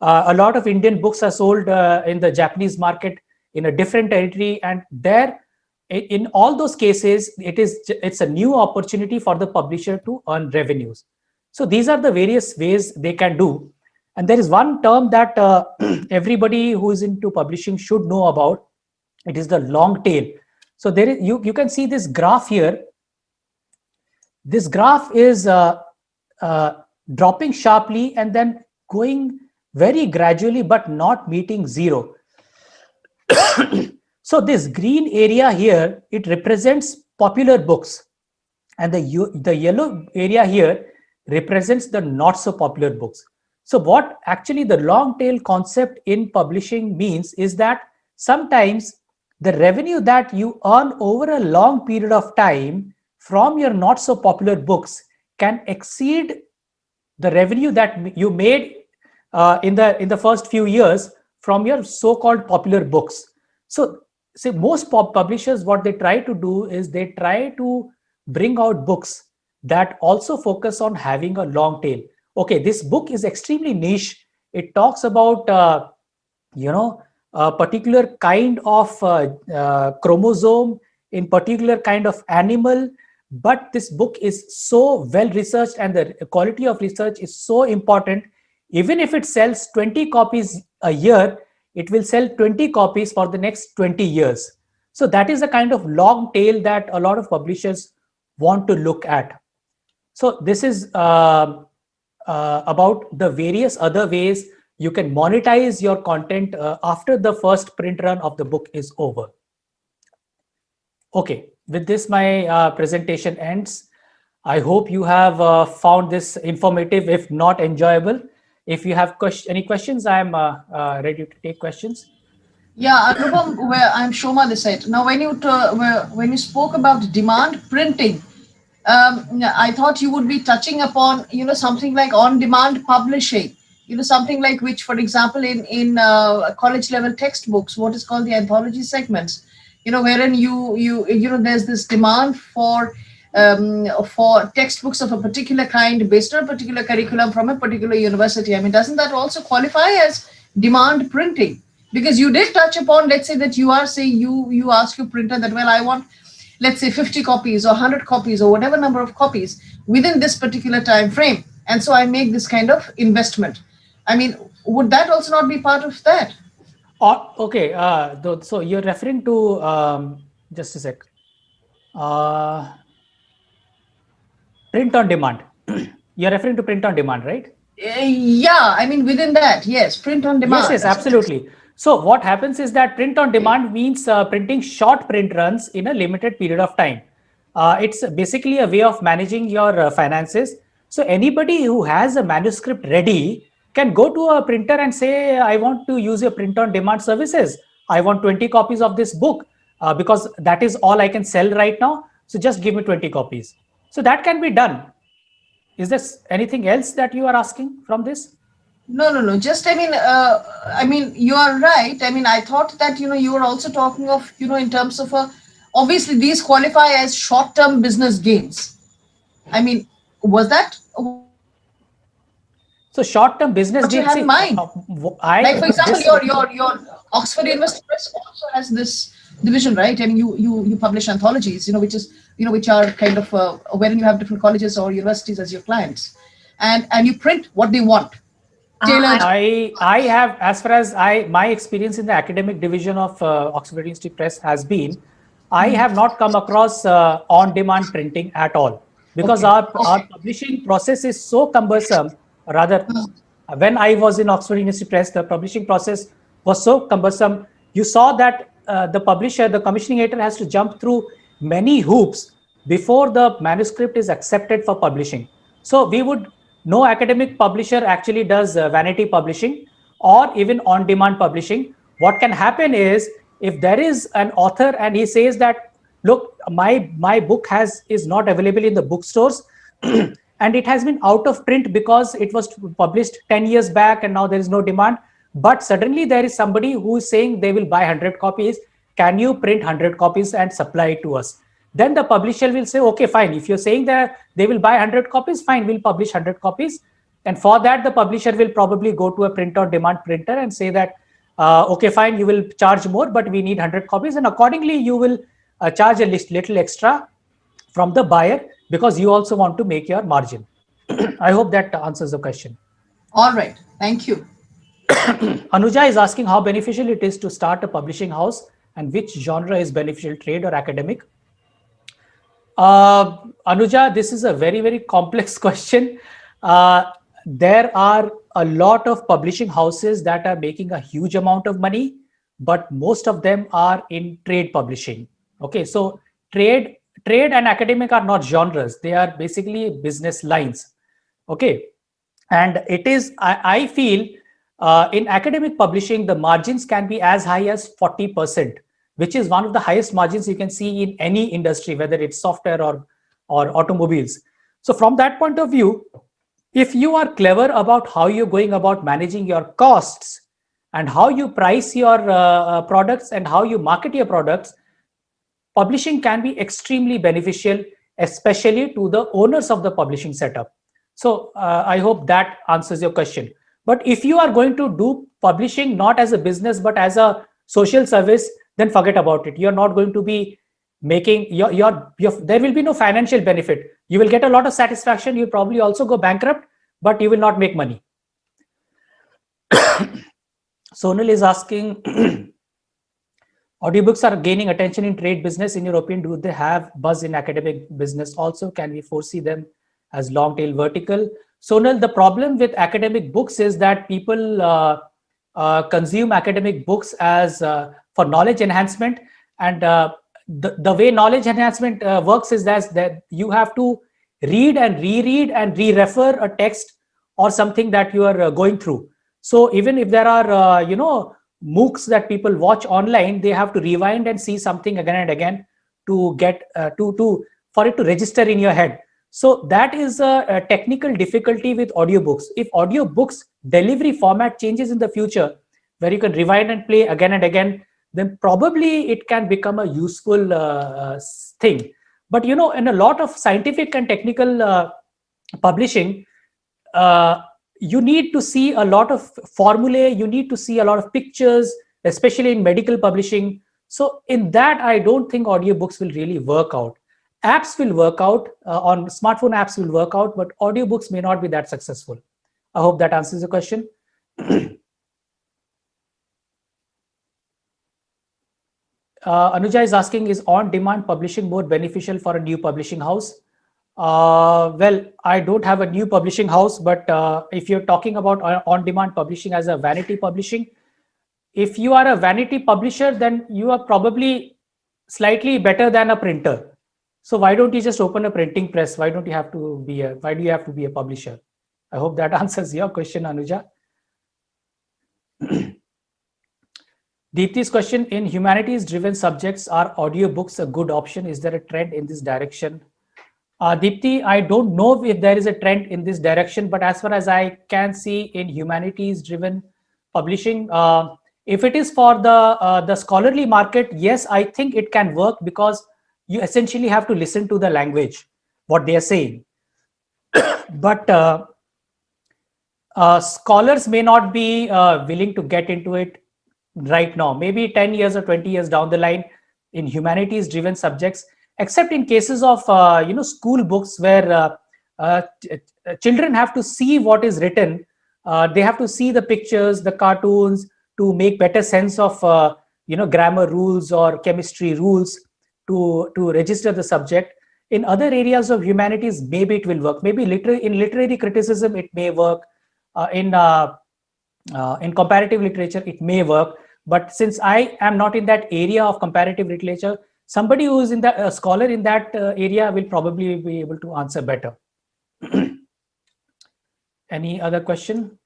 A lot of Indian books are sold in the Japanese market in a different territory, and there in all those cases it's a new opportunity for the publisher to earn revenues. So these are the various ways they can do. And there is one term that everybody who is into publishing should know about. It is the long tail. So there is you can see this graph here. This graph is dropping sharply and then going very gradually but not meeting zero. So this green area here, it represents popular books, and the yellow area here represents the not so popular books. So what actually the long tail concept in publishing means is that sometimes the revenue that you earn over a long period of time from your not so popular books can exceed the revenue that you made in the first few years from your so-called popular books. So say most publishers, what they try to do is they try to bring out books that also focus on having a long tail. Okay, this book is extremely niche. It talks about a particular kind of chromosome in particular kind of animal, but this book is so well researched and the quality of research is so important. Even if it sells 20 copies a year, it will sell 20 copies for the next 20 years. So that is the kind of long tail that a lot of publishers want to look at. So this is about the various other ways you can monetize your content after the first print run of the book is over. Okay, with this, my presentation ends. I hope you have found this informative, if not enjoyable. If you have any questions, I'm ready to take questions. Yeah, Anupam, where I'm Shoma this side. Now, when you spoke about demand printing, I thought you would be touching upon, something like on-demand publishing, something like which, for example, in college level textbooks, what is called the anthology segments, wherein there's this demand for textbooks of a particular kind based on a particular curriculum from a particular university. I mean, doesn't that also qualify as demand printing? Because you did touch upon, let's say that you are saying you ask your printer that, well, I want, let's say 50 copies or 100 copies or whatever number of copies within this particular time frame. And so I make this kind of investment. I mean, would that also not be part of that? Okay, so you're referring to, just a sec. Print on demand. You're referring to print on demand, right? Yeah, I mean, within that, yes, print on demand. Yes, absolutely. So what happens is that print on demand means printing short print runs in a limited period of time. It's basically a way of managing your finances. So anybody who has a manuscript ready can go to a printer and say, I want to use your print on demand services. I want 20 copies of this book because that is all I can sell right now. So just give me 20 copies. So that can be done. Is there anything else that you are asking from this? No. Just, I mean, you are right. I mean, I thought that, you were also talking of, in terms of obviously these qualify as short-term business gains. I mean, was that? So short-term business What you gains. have in mind? Like, for example, your Oxford University Press also has this division, right? I mean, you publish anthologies, which are kind of wherein you have different colleges or universities as your clients, and you print what they want. I have, as far as my experience in the academic division of Oxford University Press has been, I have not come across on-demand printing at all, because our publishing process is so cumbersome. Rather, when I was in Oxford University Press, the publishing process was so cumbersome. You saw that the publisher, the commissioning editor, has to jump through many hoops before the manuscript is accepted for publishing. So no academic publisher actually does vanity publishing or even on-demand publishing. What can happen is, if there is an author and he says that, look, my book is not available in the bookstores and it has been out of print because it was published 10 years back and now there is no demand, but suddenly there is somebody who is saying they will buy 100 copies. Can you print 100 copies and supply it to us? Then the publisher will say, okay, fine. If you're saying that they will buy 100 copies, fine, we'll publish 100 copies. And for that, the publisher will probably go to a print on demand printer and say that, okay, fine, you will charge more, but we need 100 copies. And accordingly, you will charge a little extra from the buyer because you also want to make your margin. I hope that answers the question. All right. Thank you. Anuja is asking how beneficial it is to start a publishing house and which genre is beneficial, trade or academic. Anuja, this is a very, very complex question. There are a lot of publishing houses that are making a huge amount of money, but most of them are in trade publishing. Okay, so trade and academic are not genres. They are basically business lines. Okay, and it is, I feel, in academic publishing, the margins can be as high as 40%. Which is one of the highest margins you can see in any industry, whether it's software or automobiles. So from that point of view, if you are clever about how you're going about managing your costs and how you price your products and how you market your products, publishing can be extremely beneficial, especially to the owners of the publishing setup. So I hope that answers your question. But if you are going to do publishing not as a business, but as a social service, then forget about it. You're not going to be making your there will be no financial benefit. You will get a lot of satisfaction. You'll probably also go bankrupt, but you will not make money. Sonal is asking, audiobooks are gaining attention in trade business. In your opinion, do they have buzz in academic business also? Can we foresee them as long tail vertical? Sonal, the problem with academic books is that people consume academic books as for knowledge enhancement, and the way knowledge enhancement works is that you have to read and reread and re-refer a text or something that you are going through. So even if there are MOOCs that people watch online, they have to rewind and see something again and again to get for it to register in your head. So that is a technical difficulty with audiobooks. If audiobooks delivery format changes in the future, where you can rewind and play again and again, then probably it can become a useful thing. But in a lot of scientific and technical publishing, you need to see a lot of formulae, you need to see a lot of pictures, especially in medical publishing. So in that, I don't think audiobooks will really work out. Apps will work out, on smartphone apps will work out, but audiobooks may not be that successful. I hope that answers the question. Anuja is asking, is on-demand publishing more beneficial for a new publishing house? Well, I don't have a new publishing house, but if you're talking about on-demand publishing as a vanity publishing, if you are a vanity publisher, then you are probably slightly better than a printer. So why don't you just open a printing press? Why do you have to be a publisher? I hope that answers your question, Anuja. Deepti's question, in humanities driven subjects, are audiobooks a good option? Is there a trend in this direction? Deepti, I don't know if there is a trend in this direction, but as far as I can see in humanities driven publishing, if it is for the scholarly market, yes, I think it can work, because you essentially have to listen to the language, what they are saying. But scholars may not be willing to get into it right now, maybe 10 years or 20 years down the line in humanities driven subjects, except in cases of school books where children have to see what is written. They have to see the pictures, the cartoons, to make better sense of grammar rules or chemistry rules to register the subject. In other areas of humanities, maybe it will work. Maybe in literary criticism, it may work. In comparative literature, it may work. But since I am not in that area of comparative literature, somebody who is in the scholar in that area will probably be able to answer better. Any other question?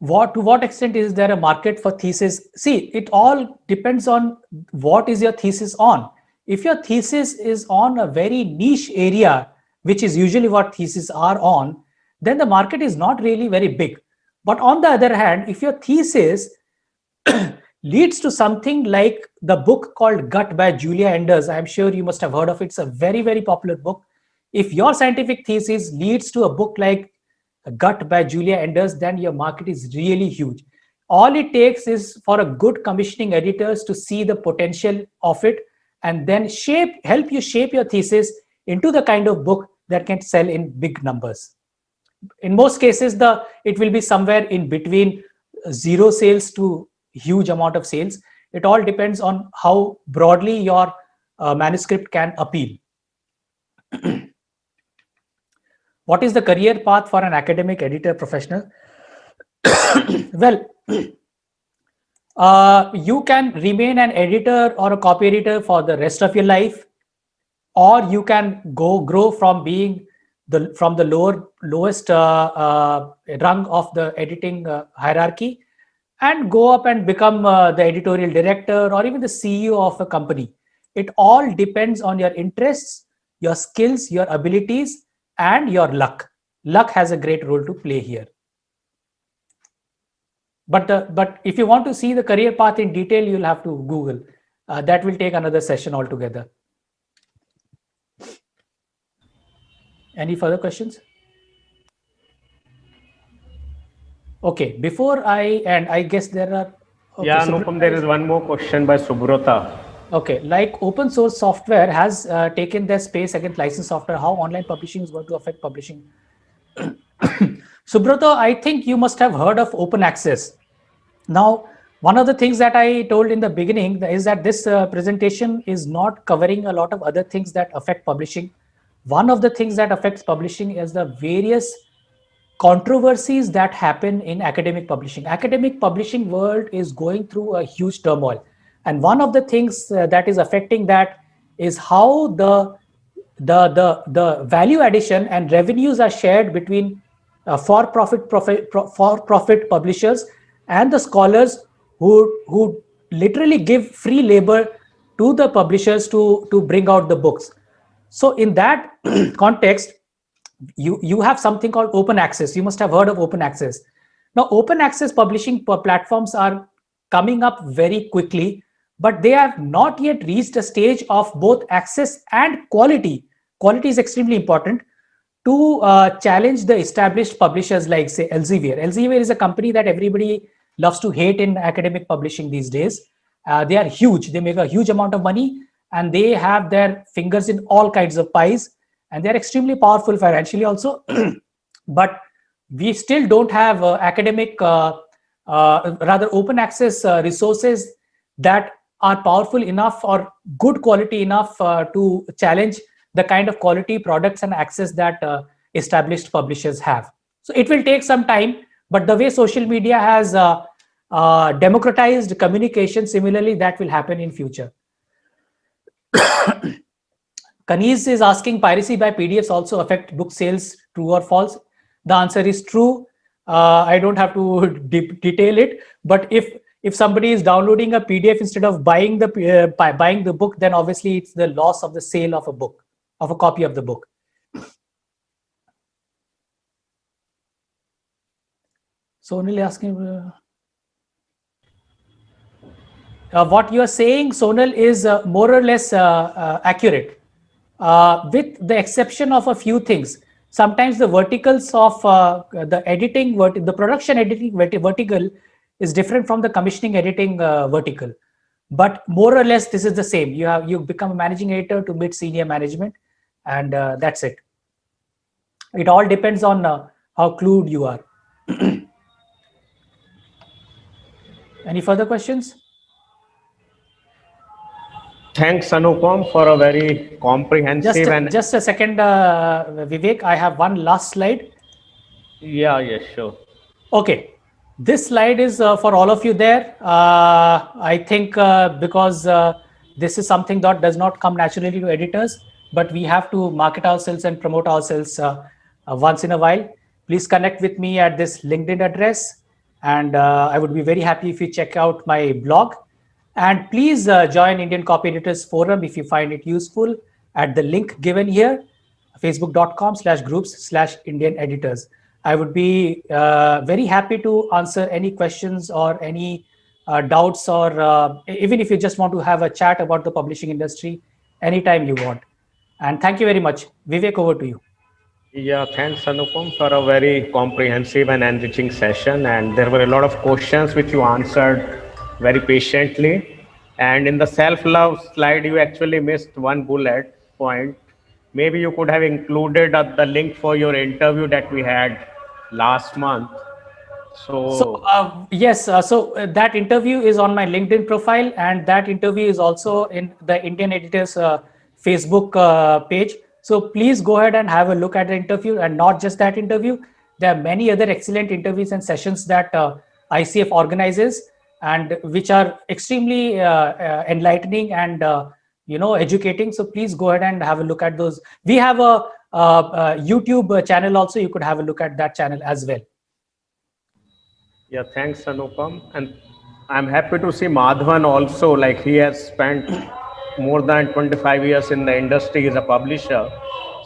To what extent is there a market for thesis? See, it all depends on what is your thesis on. If your thesis is on a very niche area, which is usually what theses are on, then the market is not really very big. But on the other hand, if your thesis leads to something like the book called Gut by Julia Enders, I'm sure you must have heard of it. It's a very, very popular book. If your scientific thesis leads to a book like Gut by Julia Enders, then your market is really huge. All it takes is for a good commissioning editors to see the potential of it and then help you shape your thesis into the kind of book that can sell in big numbers. In most cases, it will be somewhere in between zero sales to huge amount of sales. It all depends on how broadly your manuscript can appeal. What is the career path for an academic editor professional? Well, you can remain an editor or a copy editor for the rest of your life, or you can grow from being from the lowest rung of the editing hierarchy and go up and become the editorial director or even the CEO of a company. It all depends on your interests, your skills, your abilities, and your luck. Luck has a great role to play here. But if you want to see the career path in detail, you'll have to Google. That will take another session altogether. Any further questions? Okay, before I guess there are, Yeah, Subrata Nupam, there is one more question by Subrata. Okay, like open source software has taken their space against licensed software, how online publishing is going to affect publishing? Subrata, I think you must have heard of open access. Now, one of the things that I told in the beginning is that this presentation is not covering a lot of other things that affect publishing. One of the things that affects publishing is the various controversies that happen in academic publishing. Academic publishing world is going through a huge turmoil, and one of the things that is affecting that is how the value addition and revenues are shared between for-profit publishers and the scholars who literally give free labor to the publishers to bring out the books. So in that context, you have something called open access. You must have heard of open access. Now, open access publishing platforms are coming up very quickly, but they have not yet reached a stage of both access and quality. Quality is extremely important to challenge the established publishers like, say, Elsevier. Elsevier is a company that everybody loves to hate in academic publishing these days. They are huge. They make a huge amount of money, and they have their fingers in all kinds of pies, and they're extremely powerful financially also. But we still don't have academic, rather open access resources that are powerful enough or good quality enough to challenge the kind of quality products and access that established publishers have. So it will take some time, but the way social media has democratized communication, similarly, that will happen in future. Kaniz is asking, piracy by PDFs also affect book sales, true or false? The answer is true. I don't have to detail it, but if somebody is downloading a PDF instead of buying the book, then obviously it's the loss of the sale of a book, of a copy of the book. Sonal asking, what you are saying, Sonal, is more or less accurate. With the exception of a few things. Sometimes the verticals of the editing, the production editing vertical is different from the commissioning editing vertical. But more or less, this is the same. You become a managing editor to mid senior management, and that's it. It all depends on how clued you are. Any further questions? Thanks, Anupam, for a very comprehensive Just a second, Vivek. I have one last slide. Yeah, sure. Okay, this slide is for all of you there. I think because this is something that does not come naturally to editors, but we have to market ourselves and promote ourselves once in a while. Please connect with me at this LinkedIn address, and I would be very happy if you check out my blog. And please join Indian Copy Editors Forum if you find it useful at the link given here, facebook.com/groups/Indian Editors. I would be very happy to answer any questions or any doubts, or even if you just want to have a chat about the publishing industry anytime you want. And thank you very much. Vivek, over to you. Yeah, thanks, Anupam, for a very comprehensive and enriching session. And there were a lot of questions which you answered very patiently. And in the self-love slide, you actually missed one bullet point. Maybe you could have included the link for your interview that we had last month. Yes, that interview is on my LinkedIn profile, and that interview is also in the Indian Editors Facebook page. So please go ahead and have a look at the interview, and not just that interview. There are many other excellent interviews and sessions that ICF organizes, and which are extremely enlightening and educating. So please go ahead and have a look at those. We have a YouTube channel also. You could have a look at that channel as well. Yeah, thanks, Anupam. And I'm happy to see Madhavan also, like he has spent more than 25 years in the industry as a publisher.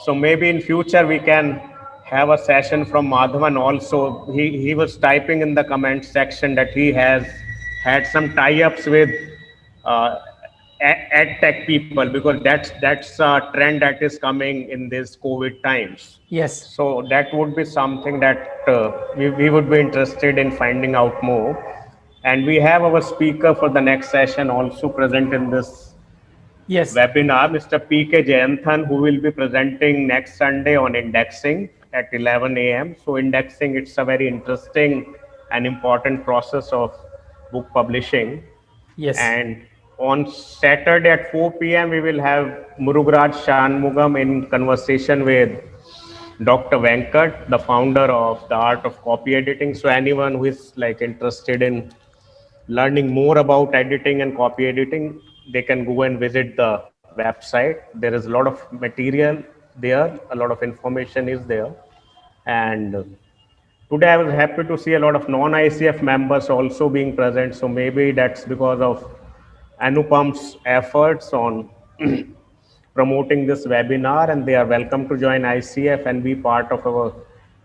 So maybe in future we can have a session from Madhavan also. He was typing in the comment section that he has had some tie-ups with ed tech people, because that's a trend that is coming in these COVID times. Yes. So that would be something that we would be interested in finding out more. And we have our speaker for the next session also present in this Yes. webinar, Mr. P.K. Jayanthan, who will be presenting next Sunday on indexing at 11 a.m. So indexing, it's a very interesting and important process of book publishing. Yes. And on Saturday at 4 p.m., we will have Murugaraj Shanmugam in conversation with Dr. Venkat, the founder of the Art of Copy Editing. So anyone who is like interested in learning more about editing and copy editing, they can go and visit the website. There is a lot of material there, a lot of information is there. And today I was happy to see a lot of non-ICF members also being present. So maybe that's because of Anupam's efforts on promoting this webinar, and they are welcome to join ICF and be part of our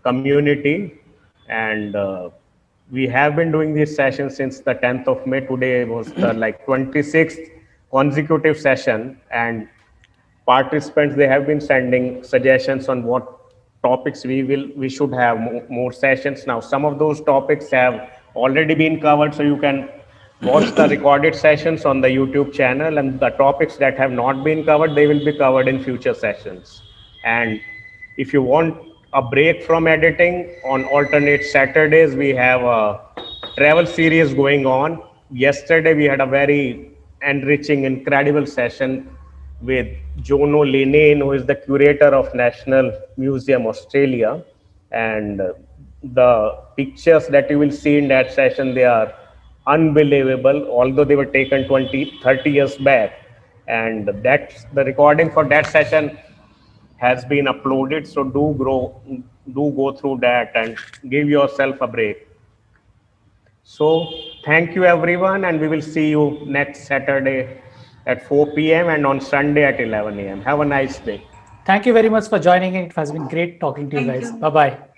community. And we have been doing these sessions since the 10th of May. Today was the like 26th consecutive session, and participants, they have been sending suggestions on what topics we should have more sessions. Now some of those topics have already been covered, so you can watch the recorded sessions on the YouTube channel, and the topics that have not been covered, they will be covered in future sessions. And if you want a break from editing, on alternate Saturdays we have a travel series going on. Yesterday we had a very enriching, incredible session with Jono Linane, who is the curator of National Museum Australia. And the pictures that you will see in that session, they are unbelievable, although they were taken 20-30 years back. And that's the recording for that session has been uploaded. So do go through that and give yourself a break. So thank you everyone, and we will see you next Saturday at 4 p.m. and on Sunday at 11 a.m. Have a nice day. Thank you very much for joining in. It has been great talking to you guys. Bye-bye.